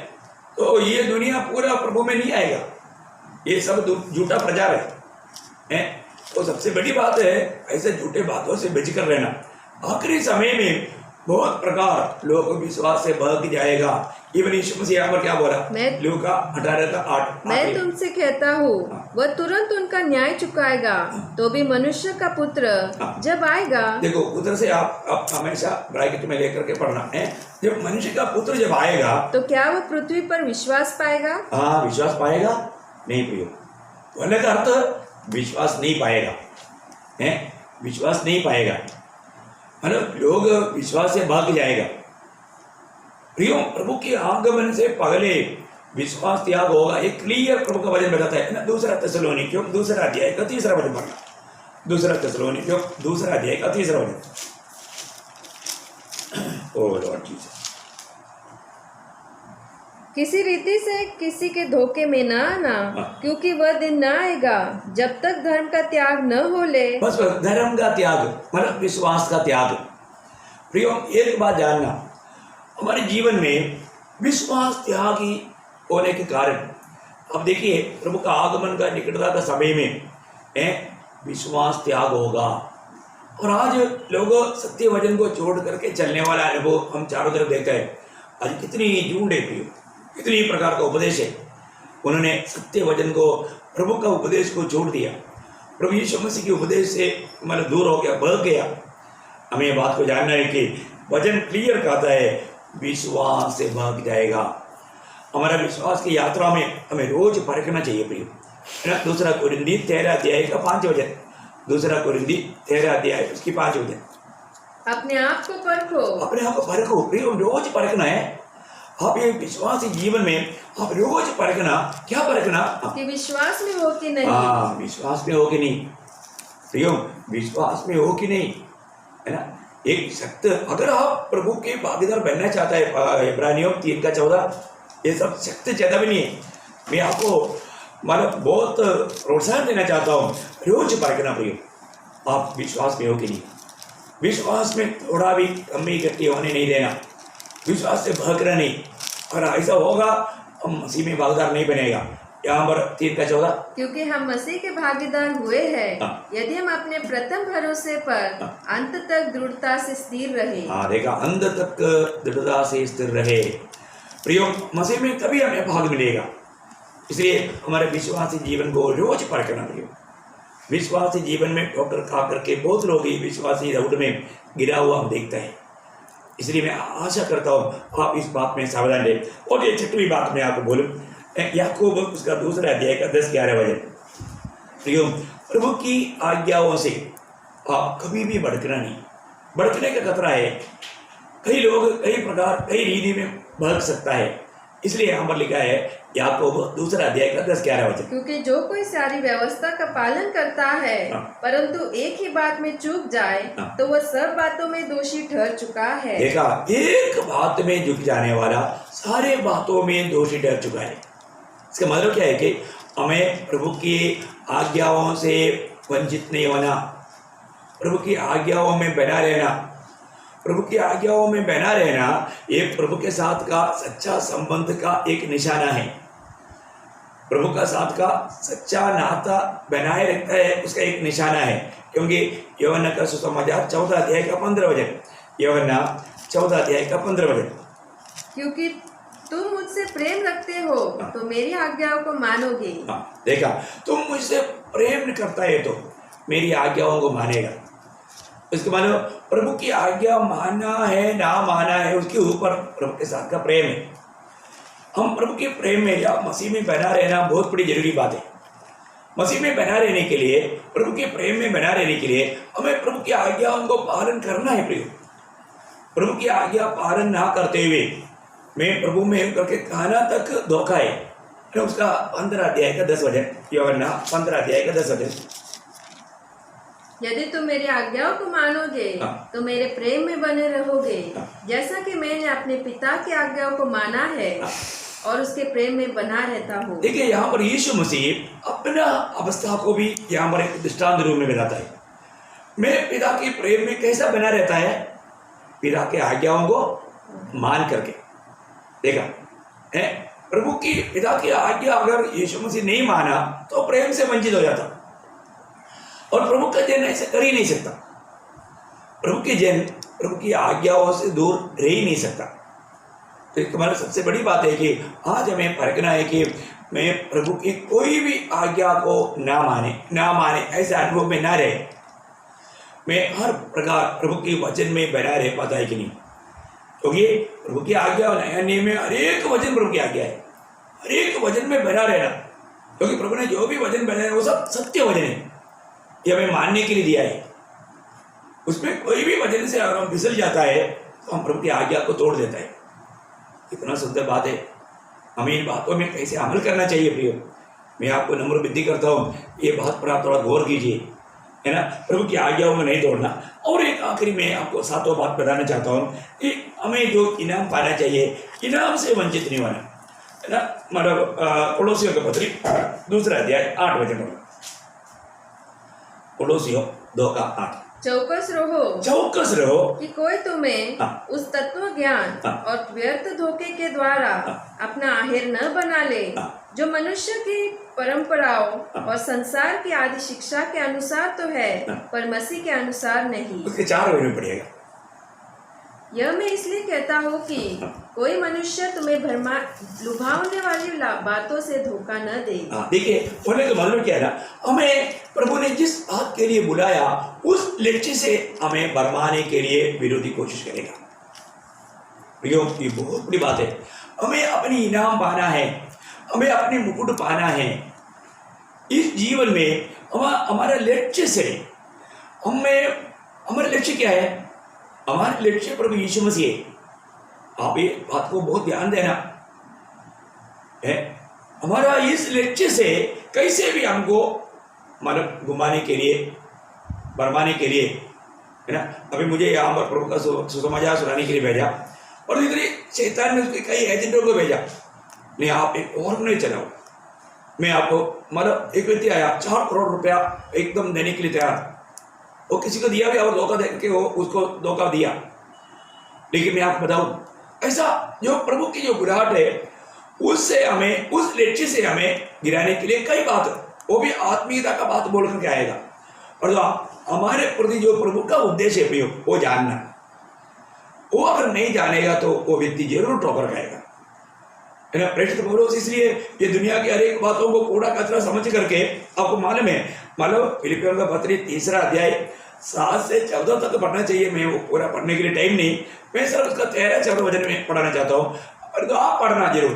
तो ये दुनिया पूरा प्रभु में नहीं आएगा, ये सब झूठा प्रचार है। तो सबसे बड़ी बात है ऐसे झूठे बातों से बचकर रहना। आखिरी समय में बहुत प्रकार लोग विश्वास से भटक जाएगा। इवन यीशु मसीह यहाँ पर क्या बोला, लूका 18:8, मैं तुमसे कहता हूँ वह तुरंत उनका न्याय चुकाएगा। तो भी मनुष्य का पुत्र जब आएगा, देखो पुत्र से आप हमेशा ब्रैकेट में लेकर के पढ़ना है, जब मनुष्य का पुत्र जब आएगा तो क्या वो पृथ्वी पर विश्वास पाएगा? हाँ, विश्वास पाएगा नहीं प्रियो, बोलने का अर्थ विश्वास नहीं पाएगा है, विश्वास नहीं पाएगा, मतलब लोग विश्वास से भाग जाएगा। प्रियो, प्रभु के आगमन से पहले विश्वास त्याग होगा। एक क्लियर प्रभु का वचन बताता है ना, दूसरा थिस्सलुनीकियों 2 अध्याय का 3 वचन पढ़ना। 2 थिस्सलुनीकियों 2 अध्याय का 3 वचन। ओ लॉर्ड जीसस, किसी रीति से किसी के धोखे में न आना, क्योंकि वह दिन न आएगा जब तक धर्म का त्याग न हो ले। बस धर्म का त्याग मतलब विश्वास का त्याग। प्रियो, एक बात जानना, हमारे जीवन में विश्वास त्याग ही होने के कारण, अब देखिए प्रभु का आगमन का निकटता का समय में विश्वास त्याग होगा। और आज लोग सत्य वचन को छोड़ करके चलने वाला अनुभव हम चारों तरफ देखते हैं। आज कितनी झूठ है प्रियो, कितनी प्रकार का उपदेश है। उन्होंने सत्य वचन को, प्रभु का उपदेश को छोड़ दिया, प्रभु यीशु मसीह के उपदेश से मतलब दूर हो गया, बह गया। हमें ये बात को जानना है कि वचन क्लियर कहता है विश्वास से भाग जाएगा। हमारा विश्वास की यात्रा में हमें रोज परखना चाहिए प्रियो, है ना। 2 कोरिन्थी 13 अध्याय का 5 वचन, 2 कोरिन्थी 13 अध्याय उसकी 5 वचन। अपने आप को परखो, अपने आप को परखो प्रियो, रोज परखना है। आप ये विश्वासी जीवन में आप रोज परखना, क्या परखना कि विश्वास में हो कि नहीं। हाँ, विश्वास में हो कि नहीं प्रियो, विश्वास में हो कि नहीं, है ना। एक सख्त, अगर आप प्रभु के भागीदार बनना चाहता है, इब्रानियों 3:14, ये सब सख्त चेतावनी है। मैं आपको मतलब बहुत प्रोत्साहन देना चाहता हूँ, रोज परखना प्रियो, आप विश्वास में हो कि नहीं। विश्वास में थोड़ा भी कमी घटी होने नहीं देना, विश्वास से भागना नहीं। और ऐसा होगा हम मसीह में भागीदार नहीं बनेगा। यहाँ पर 3:14, क्योंकि हम मसीह के भागीदार हुए हैं यदि हम अपने प्रथम भरोसे पर अंत तक दृढ़ता से स्थिर रहे। हाँ देखा, अंत तक दृढ़ता से स्थिर रहे। प्रियो, मसीह में तभी हमें भाग मिलेगा। इसलिए हमारे विश्वासी जीवन को रोज परखना प्रियो। विश्वासी जीवन में ठोकर खा करके बहुत लोग ही विश्वासी राउट में गिरा हुआ हम देखते हैं। इसलिए मैं आशा करता हूँ आप इस बात में सावधान रहे। और ये 6वीं बात मैं आपको बोलूँ, याकूब उसका 2 अध्याय का 10-11 वचन। प्रियो, प्रभु की आज्ञाओं से आप कभी भी भड़कना नहीं, भड़कने का खतरा है। कई लोग कई प्रकार कई रीति में भड़क सकता है। इसलिए यहाँ पर लिखा है याकूब 2 अध्याय का 10-11 वचन, क्योंकि जो कोई सारी व्यवस्था का पालन करता है परंतु एक ही बात में चूक जाए तो वह सब बातों में दोषी ठहर चुका है। देखा, एक बात में झुक जाने वाला सारे बातों में दोषी ठहर चुका है। इसका मतलब क्या है कि हमें प्रभु की आज्ञाओं से वंचित नहीं होना, प्रभु की आज्ञाओं में बना रहना। प्रभु की आज्ञाओं में बना रहना एक प्रभु के साथ का सच्चा संबंध का एक निशाना है। प्रभु का साथ का सच्चा नाता बनाए रखता है, उसका एक निशाना है। क्योंकि यूहन्ना का सुसमाचार 14 अध्याय का 15 वचन, यूहन्ना 14 अध्याय का 15 वचन, क्योंकि तुम मुझसे प्रेम रखते हो तो मेरी आज्ञाओं को मानोगे। देखा, तुम मुझसे प्रेम करता है तो मेरी आज्ञाओं को मानेगा। इसके मानो प्रभु की आज्ञा मानना है ना माना है, उसके ऊपर प्रभु के साथ का प्रेम है। हम प्रभु के प्रेम में या मसीह में बना रहना बहुत बड़ी जरूरी बात है। मसीह में बना रहने के लिए, प्रभु के प्रेम में बना रहने के लिए हमें प्रभु की आज्ञाओं को पालन करना है। प्रिय, प्रभु की आज्ञा पालन ना करते हुए मैं प्रभु में करके कहना तक धोखा है। उसका 15 अध्याय का 10 वचन, यूहन्ना 15 अध्याय का 10 वचन, यदि तुम मेरी आज्ञाओं को मानोगे तो मेरे प्रेम में बने रहोगे, जैसा कि मैंने अपने पिता की आज्ञाओं को माना है और उसके प्रेम में बना रहता हूँ। देखिए, यहाँ पर यीशु मसीह अपना अवस्था को भी यहाँ पर एक दृष्टांत रूप में बताता है। मैं पिता के प्रेम में कैसा बना रहता है, पिता के आज्ञाओं को मान करके। देखा है, प्रभु की पिता की आज्ञा अगर यीशु मसीह नहीं माना तो प्रेम से वंचित हो जाता, और प्रभु का जन ऐसे कर ही नहीं सकता। प्रभु के जन प्रभु की आज्ञाओं से दूर रह ही नहीं सकता। तो एक हमारी सबसे बड़ी बात है कि आज हमें परखना है कि मैं प्रभु की कोई भी आज्ञा को ना माने ऐसे अनुभव में ना रहे। मैं हर प्रकार प्रभु के वचन में बना रह पाता है कि नहीं, क्योंकि प्रभु की आज्ञा नया नियम में हर एक वचन प्रभु की आज्ञा है, हर एक वचन में बना रहना, क्योंकि प्रभु ने जो भी वचन बनाया वो सब सत्य वचन है, ये हमें मानने के लिए दिया है। उसमें कोई भी वचन से अगर हम फिसल जाता है तो हम प्रभु की आज्ञा को तोड़ देता है। कितना सुंदर बात है, हमें इन बातों में कैसे अमल करना चाहिए प्रियो। मैं आपको नम्र विनती करता हूँ, ये बात पर आप थोड़ा गौर कीजिए, है ना, प्रभु की आज्ञाओं में नहीं तोड़ना। और एक आखिरी में आपको सातों बात बताना चाहता हूँ कि हमें जो इनाम पाना चाहिए, इनाम से वंचित नहीं होना, है ना। मतलब पड़ोसियों के पत्री 2 अध्याय 8 वचन, पड़ोसियों 2:8, चौकस रहो कि कोई तुम्हें उस तत्व ज्ञान और व्यर्थ धोखे के द्वारा अपना आहेर न बना ले, जो मनुष्य की परंपराओं और संसार की आदि शिक्षा के अनुसार तो है, पर मसीह के अनुसार नहीं। उसके 4 में पड़ेगा। यह मैं इसलिए कहता हूँ कि कोई मनुष्य तुम्हें लुभावने वाली बातों से धोखा न दे। देखिए, बोलने का मतलब क्या है ना, हमें प्रभु ने जिस बात के लिए बुलाया उस लक्ष्य से हमें भरमाने के लिए विरोधी कोशिश करेगा। ये बहुत बड़ी बात है। हमें अपनी इनाम पाना है, हमें अपनी मुकुट पाना है इस जीवन में। हमारा लक्ष्य से हमारा लक्ष्य क्या है? हमारे लक्ष्य प्रभु यीशु मसीह है। आप ये बात को बहुत ध्यान देना है। हमारा इस लक्ष्य से कैसे भी हमको मतलब घुमाने के लिए, भरमाने के लिए, है ना। अभी मुझे यहाँ पर प्रभु का सुसमाचार सुनाने के लिए भेजा, और इधर शैतान ने उसके कई एजेंटों को भेजा, नहीं आप एक और नहीं चलाओ, मैं आपको मतलब एक व्यक्ति आया 4 करोड़ रुपया एकदम देने के लिए तैयार, वो किसी को दिया भी और धोखा दे के वो उसको धोखा दिया। लेकिन मैं आपको बताऊं, ऐसा जो प्रभु की जो बुलाहट है उससे हमें, उस लक्ष्य से हमें गिराने के लिए कई बात, वो भी आत्मीयता का बात बोल करके आएगा। और जो हमारे प्रति जो प्रभु का उद्देश्य है प्रियो, वो जानना, वो अगर नहीं जानेगा तो वो व्यक्ति जरूर ठोकर खाएगा, है ना। प्रेषित पौलुस इसलिए ये दुनिया की हर एक बातों को कूड़ा कचरा समझ करके, आपको मालूम है, मतलब फिलिपियों का पत्री 3 अध्याय 7 से 14 तक पढ़ना चाहिए। मैं वो पूरा पढ़ने के लिए टाइम नहीं, मैं सिर्फ उसका 13-14 वचन में पढ़ाना चाहता हूँ, और तो आप पढ़ना जरूर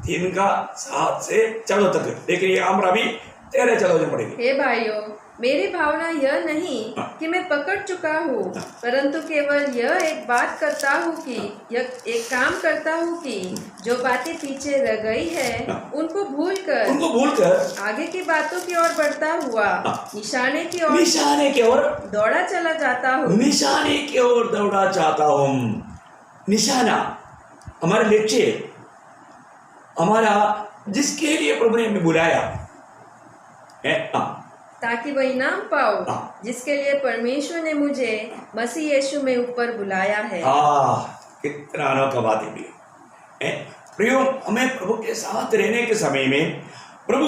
3 का 7 से 14 तक। लेकिन ये हम अभी 13-14 वचन पढ़ेंगे। हे भाइयों, मेरी भावना यह नहीं कि मैं पकड़ चुका हूँ, परंतु केवल यह एक बात करता हूँ कि एक काम करता हूँ कि जो बातें पीछे रह गई है उनको भूलकर आगे की बातों की ओर बढ़ता हुआ निशाने की ओर दौड़ा चला जाता हूँ। निशाने की ओर दौड़ा चाहता हूँ। निशाना हमारा लक्ष्य, हमारा जिसके लिए प्रभु ने हमें बुलाया है, ताकि वह इनाम पाओ जिसके लिए परमेश्वर ने मुझे मसीह यीशु में ऊपर बुलाया है। कितना अनोखा बात है प्रियो। हमें प्रभु के साथ रहने के समय में प्रभु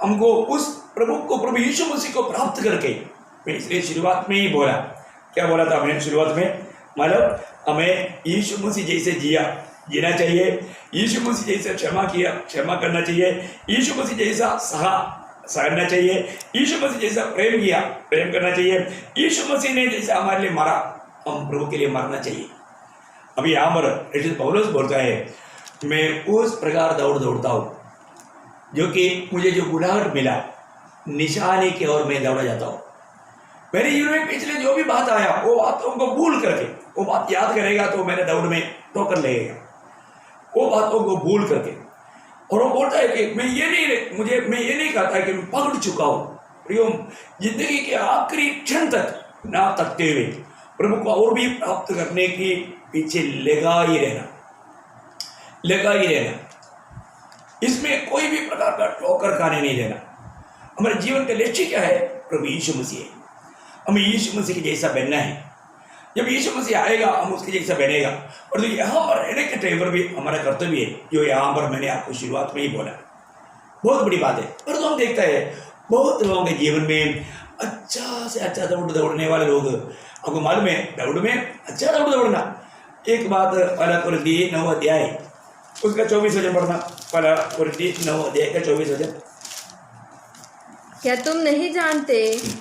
हमको उस प्रभु यीशु मसीह को प्राप्त करके, मैं इसलिए शुरुआत में ही बोला, क्या बोला था मैंने शुरुआत में, मतलब हमें यीशु मसीह जैसे जीना चाहिए, यीशु मसीह जैसे क्षमा करना चाहिए, यीशु मसीह जैसा सहना चाहिए, यीशु मसीह जैसा प्रेम करना चाहिए, यीशु मसीह ने जैसा हमारे लिए मरा, हम प्रभु के लिए मरना चाहिए। अभी यहाँ पर प्रेषित पौलुस बोलता है, मैं उस प्रकार दौड़ता हूँ जो कि मुझे जो बुलाहट मिला, निशाने की ओर मैं दौड़ा जाता हूँ। मेरे जीवन में पिछले जो भी बात आया वो बातों को भूल करके, वो बात याद करेगा तो मेरे दौड़ में ठोकर लगेगा, वो बातों को भूल करके। और वो बोलता है कि मैं ये नहीं कहता कि मैं पकड़ चुका हूँ। प्रियो, जिंदगी के आखिरी क्षण तक ना तकते हुए प्रभु को और भी प्राप्त करने की पीछे लगा ही रहना। इसमें कोई भी प्रकार का ठोकर खाने नहीं देना। हमारे जीवन का लक्ष्य क्या है? प्रभु यीशु मसीह है। हमें यीशु मसीह के जैसा बनना है। जब यीशु मसीह आएगा हम उसके जैसा बनेगा। और तो यहाँ पर रहने के टाइम पर भी हमारा कर्तव्य है, जो यहाँ पर मैंने आपको शुरुआत में ही बोला, बहुत बड़ी बात है। पर तो हम देखते हैं बहुत लोगों के जीवन में अच्छा से अच्छा दौड़ने वाले लोग, आपको मालूम है दौड़ में अच्छा दौड़ना। एक बात पहला कुरिन्थी 9 अध्याय उसका 24 वचन पढ़ना, पहला कुरिन्थी 9 अध्याय का 24 वचन। क्या तुम नहीं जानते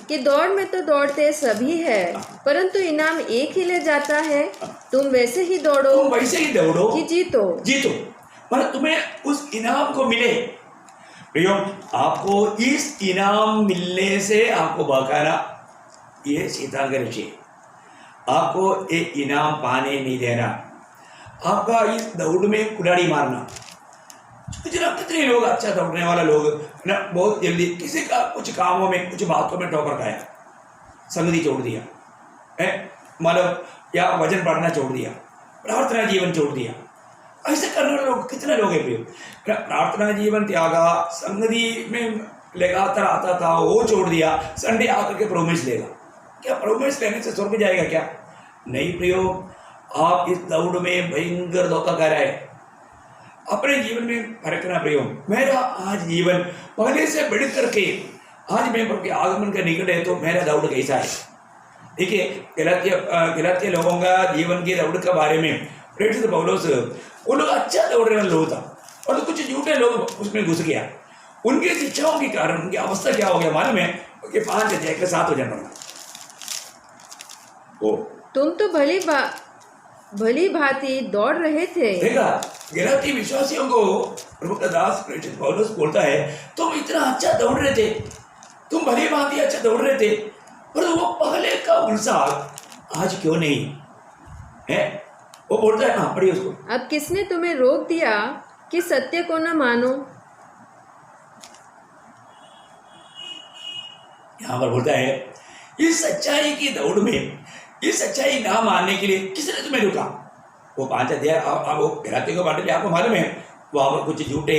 कि दौड़ में तो दौड़ते सभी है, परंतु इनाम एक ही ले जाता है। तुम वैसे ही दौड़ो तुम वैसे ही दौड़ो कि जीतो। मतलब तुम्हें उस इनाम को मिले। प्रियो, आपको इस इनाम मिलने से आपको बहकाना ये शैतान का लक्ष्य है। आपको एक इनाम पाने नहीं देना, आपका इस दौड़ में कुल्हाड़ी मारना। कितने लोग अच्छा दौड़ने वाला लोग ना बहुत जल्दी किसी का कुछ कामों में कुछ बातों में ठोकर खाया, संगति छोड़ दिया है, मतलब या वजन बढ़ना छोड़ दिया, प्रार्थना जीवन छोड़ दिया। ऐसे करने वाले लोग कितने लोग हैं प्रियो? प्रार्थना जीवन त्यागा, संगति में लगातार आता था वो छोड़ दिया, संडे आकर के प्रोमिस लेगा। क्या प्रोमिस लेने से स्वर्ग जाएगा क्या? नहीं प्रियो, आप इस दौड़ में भयंकर धोखा कर रहे हैं। अपने जीवन में परखना प्रियो, मेरा आज जीवन पहले से बढ़ करके आज मैं प्रभु के आगमन का निकट है तो मेरा दौड़ कैसा है? देखिए गलातिया लोगों का जीवन की दौड़ के बारे में प्रेरित पौलुस, वो लोग अच्छा दौड़ रहे लोग था और तो कुछ झूठे लोग उसमें घुस गया। उनकी शिक्षाओं के कारण उनकी अवस्था क्या हो गया मालूम है? कि 5 अध्याय के 7 वचन पढ़ना। तुम तो भली भांति दौड़ रहे थे। देखा, गलाती विश्वासियों को प्रभु का दास प्रेरित पौलुस बोलता है तुम इतना अच्छा दौड़ रहे थे, तुम भली भांति अच्छा दौड़ रहे थे, पर वो पहले का उत्साह आज क्यों नहीं है? वो बोलता है ना, पढ़िए उसको। अब किसने तुम्हें रोक दिया कि सत्य को न मानो? यहाँ पर बोलता है इस सच्चाई की दौड़ में, इस सच्चाई ना मानने के लिए किसने तुम्हें रुका? वो 5 अध्याय वो गलातियों को बांटे, आपको मालूम है वहाँ पर कुछ झूठे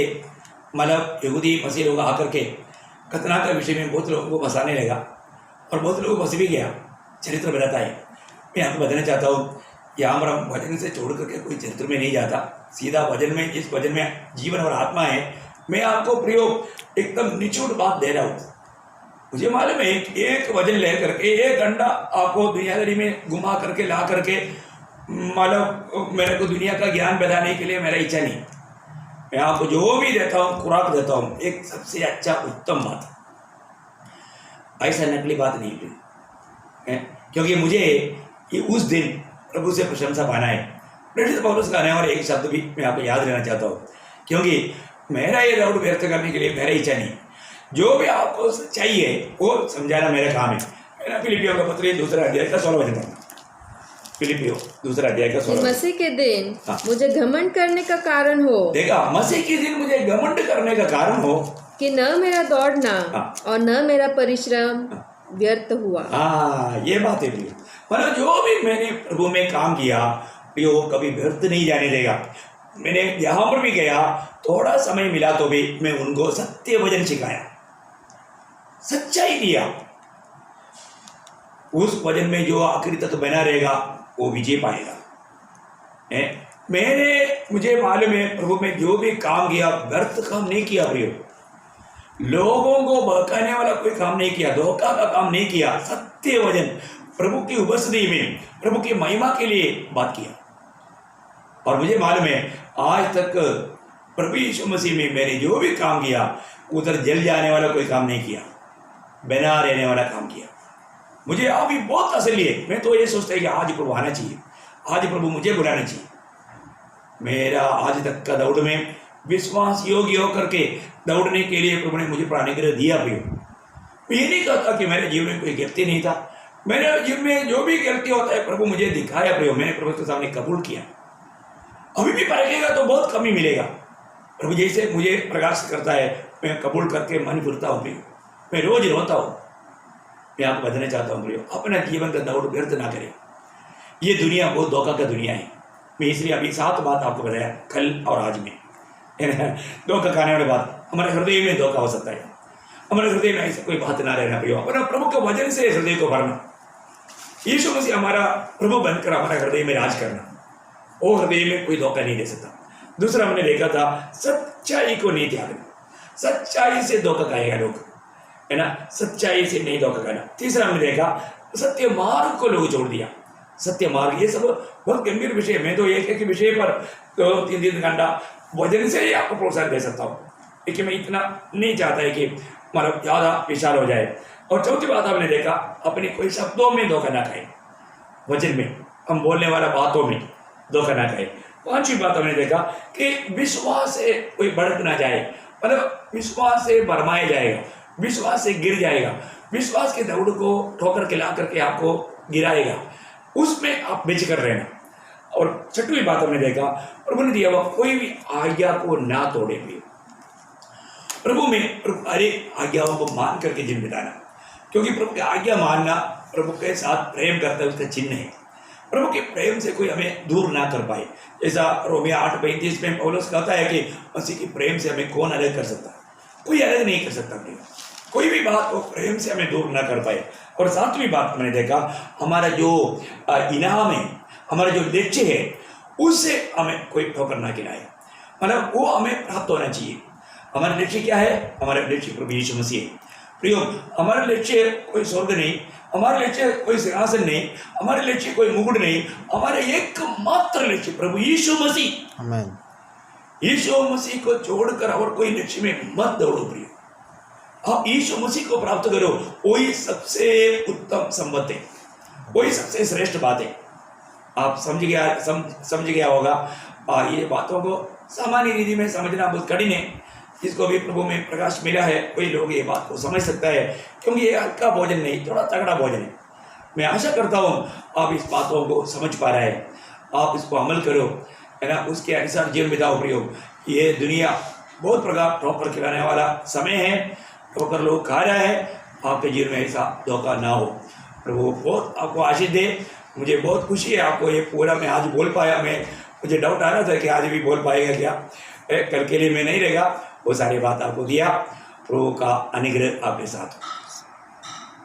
मतलब यहूदी मसीह लोग आकर के खतना का विषय में बहुत लोगों को फंसाने लगा और बहुत लोगों को फंस भी गया। चरित्र बताता है। मैं आपको बताना चाहता हूँ, यहाँ पर हम वजन से छोड़ करके कोई चरित्र में नहीं जाता, सीधा वजन में, जिस वजन में जीवन और आत्मा है। मैं आपको प्रयोग एकदम निचोड़ बात दे रहा हूँ। मुझे मालूम है एक वजन ले करके 1 घंटा आपको दुनियादारी में घुमा करके ला करके मतलब मेरे को दुनिया का ज्ञान बताने के लिए मेरा इच्छा नहीं। मैं आपको जो भी देता हूँ खुराक देता हूँ, एक सबसे अच्छा उत्तम बात, ऐसा नकली बात नहीं है। क्योंकि मुझे ये उस दिन प्रभु से प्रशंसा पाना है। प्रेरित पौलुस का आने वाला एक शब्द भी मैं आपको याद रहना चाहता हूँ, क्योंकि मेरा ये दौड़ व्यर्थ करने के लिए मेरा इच्छा नहीं। जो भी आपको चाहिए वो समझाना मेरा काम है। मेरा फिलिपियों का पत्र 2 अध्याय का 16 वचन पढ़ना। फिलिपियों 2 अध्याय का 16। मसीह के दिन मुझे घमंड करने का कारण हो। देखा, मसीह के दिन मुझे घमंड करने का कारण हो कि न मेरा दौड़ना और न मेरा परिश्रम व्यर्थ हुआ। हाँ, ये बात है प्रियो। मतलब जो भी मैंने प्रभु में काम किया प्रियो, कभी व्यर्थ नहीं जाने देगा। मैंने यहाँ पर भी गया, थोड़ा समय मिला तो भी मैं उनको सत्य वचन सिखाया, सच्चाई दिया। उस वचन में जो आखिरी तक बना रहेगा वो विजय पाएगा। मुझे मालूम है प्रभु में जो भी काम किया व्यर्थ काम नहीं किया प्रियो। लोगों को बहकाने वाला कोई काम नहीं किया, धोखा का काम नहीं किया। सत्य वचन प्रभु की उपस्थिति में प्रभु की महिमा के लिए बात किया। और मुझे मालूम है आज तक प्रभु यीशु मसीह में मैंने जो भी काम किया उधर जल जाने वाला कोई काम नहीं किया, बना रहने वाला काम किया। मुझे अभी बहुत तसल्ली है। मैं तो ये सोचता है कि आज प्रभु आना चाहिए, आज प्रभु मुझे बुलाना चाहिए। मेरा आज तक का दौड़ में विश्वास योग्य होकर के दौड़ने के लिए प्रभु ने मुझे प्राणाग्रह दिया प्रियो। मैं ये नहीं कहता कि मेरे जीवन में कोई गलती नहीं था। मेरे जीवन में जो भी गलती होता है प्रभु मुझे दिखाया प्रियो, मैंने प्रभु के सामने कबूल किया। अभी भी पढ़ेगा तो बहुत कम ही मिलेगा। प्रभु जैसे मुझे प्रकाश करता है मैं कबूल करके मन फिरता हूँ प्रियो, मैं रोज रोता हूँ। मैं आपको बताना चाहता हूँ प्रियो, अपना जीवन का दौड़ व्यर्थ ना करें। ये दुनिया बहुत धोखा का दुनिया है। मैं इसलिए अभी 7 बात आपको बताया कल और आज में। धोखा खाने वाली बात, हमारे हृदय में धोखा हो सकता है। हमारे हृदय में ऐसा कोई बात ना रहना प्रियो। अपना प्रभु के वचन से हृदय को भरना। यीशु मसीह हमारा प्रभु बनकर हमारा हृदय में राज करना, वो हृदय में कोई धोखा नहीं दे सकता। दूसरा हमने देखा था सच्चाई को नहीं त्यागना, सच्चाई से धोखा खाएगा लोग, है ना, सच्चाई से नहीं धोखा खाना। तीसरा हमने देखा सत्य मार्ग को लोग छोड़ दिया, सत्य मार्ग। ये सब बहुत गंभीर विषय। मैं तो एक विषय पर 2-3 घंटा वजन से ही आपको प्रोत्साहन दे सकता हूँ, लेकिन मैं इतना नहीं चाहता है कि मतलब ज़्यादा विशाल हो जाए। और चौथी बात हमने देखा अपने कोई शब्दों में धोखा ना खाए, वचन में हम बोलने वाला बातों में धोखा ना खाए। पांचवी बात हमने देखा कि विश्वास से कोई भड़क ना जाए, मतलब विश्वास से भरमाया जाएगा, विश्वास से गिर जाएगा, विश्वास के दौड़ को ठोकर खिला करके आपको गिराएगा, उसमें आप बेचकर रहना। और छठवीं बात हमने देखा प्रभु ने दिया हुआ कोई भी आज्ञा को ना तोड़े भी, प्रभु में हर एक आज्ञाओं को मान करके जीवन बिताना, क्योंकि प्रभु की आज्ञा मानना प्रभु के साथ प्रेम करता है, उसका चिन्ह है। प्रभु के प्रेम से कोई हमें दूर ना कर पाए, जैसा रोमिया 8:35 में पौलुस कहता है कि मसीह के प्रेम से हमें कौन अलग कर सकता, कोई अलग नहीं कर सकता प्रेम, कोई भी बात को प्रेम से हमें दूर ना कर पाए। और सातवीं बात मैंने देखा हमारा जो इनाम है, हमारा जो लक्ष्य है, उससे हमें कोई ठोकर ना खिलाए, मतलब वो हमें प्राप्त होना चाहिए। हमारा लक्ष्य क्या है? हमारा लक्ष्य प्रभु यीशु मसीह है। प्रियो, हमारा लक्ष्य कोई स्वर्ग नहीं, हमारा लक्ष्य कोई सिंहासन नहीं, हमारे लक्ष्य कोई मुकुट नहीं, हमारा एकमात्र लक्ष्य प्रभु यीशु मसीह। आमीन। यीशु मसीह को छोड़कर और कोई लक्ष्य में मत दौड़ो प्रियो, आप यीशु मसीह को प्राप्त करो, वही सबसे उत्तम संपत्ति है, वही सबसे श्रेष्ठ बात है। आप समझ गया होगा। ये बातों को सामान्य रीति में समझना बहुत कठिन है, जिसको भी प्रभु में प्रकाश मिला है कोई लोग ये बात को समझ सकता है, क्योंकि ये हल्का भोजन नहीं, थोड़ा तगड़ा भोजन है। मैं आशा करता हूँ आप इस बातों को समझ पा रहे हैं, आप इसको अमल करो, है ना, उसके अनुसार जीवन बिताओ। प्रयोग ये दुनिया बहुत प्रकार ठोकर खिलाने वाला समय है, ठोकर लोग खा रहा है, आपके जीवन में ऐसा धोखा ना हो। प्रभु बहुत आपको आशीष दे। मुझे बहुत खुशी है आपको ये पूरा मैं आज बोल पाया। मुझे डाउट आ रहा था कि आज भी बोल पाएगा क्या, कल के लिए मैं नहीं रहेगा। वो सारी बात आपको दिया। प्रभु का अनुग्रह आपके साथ।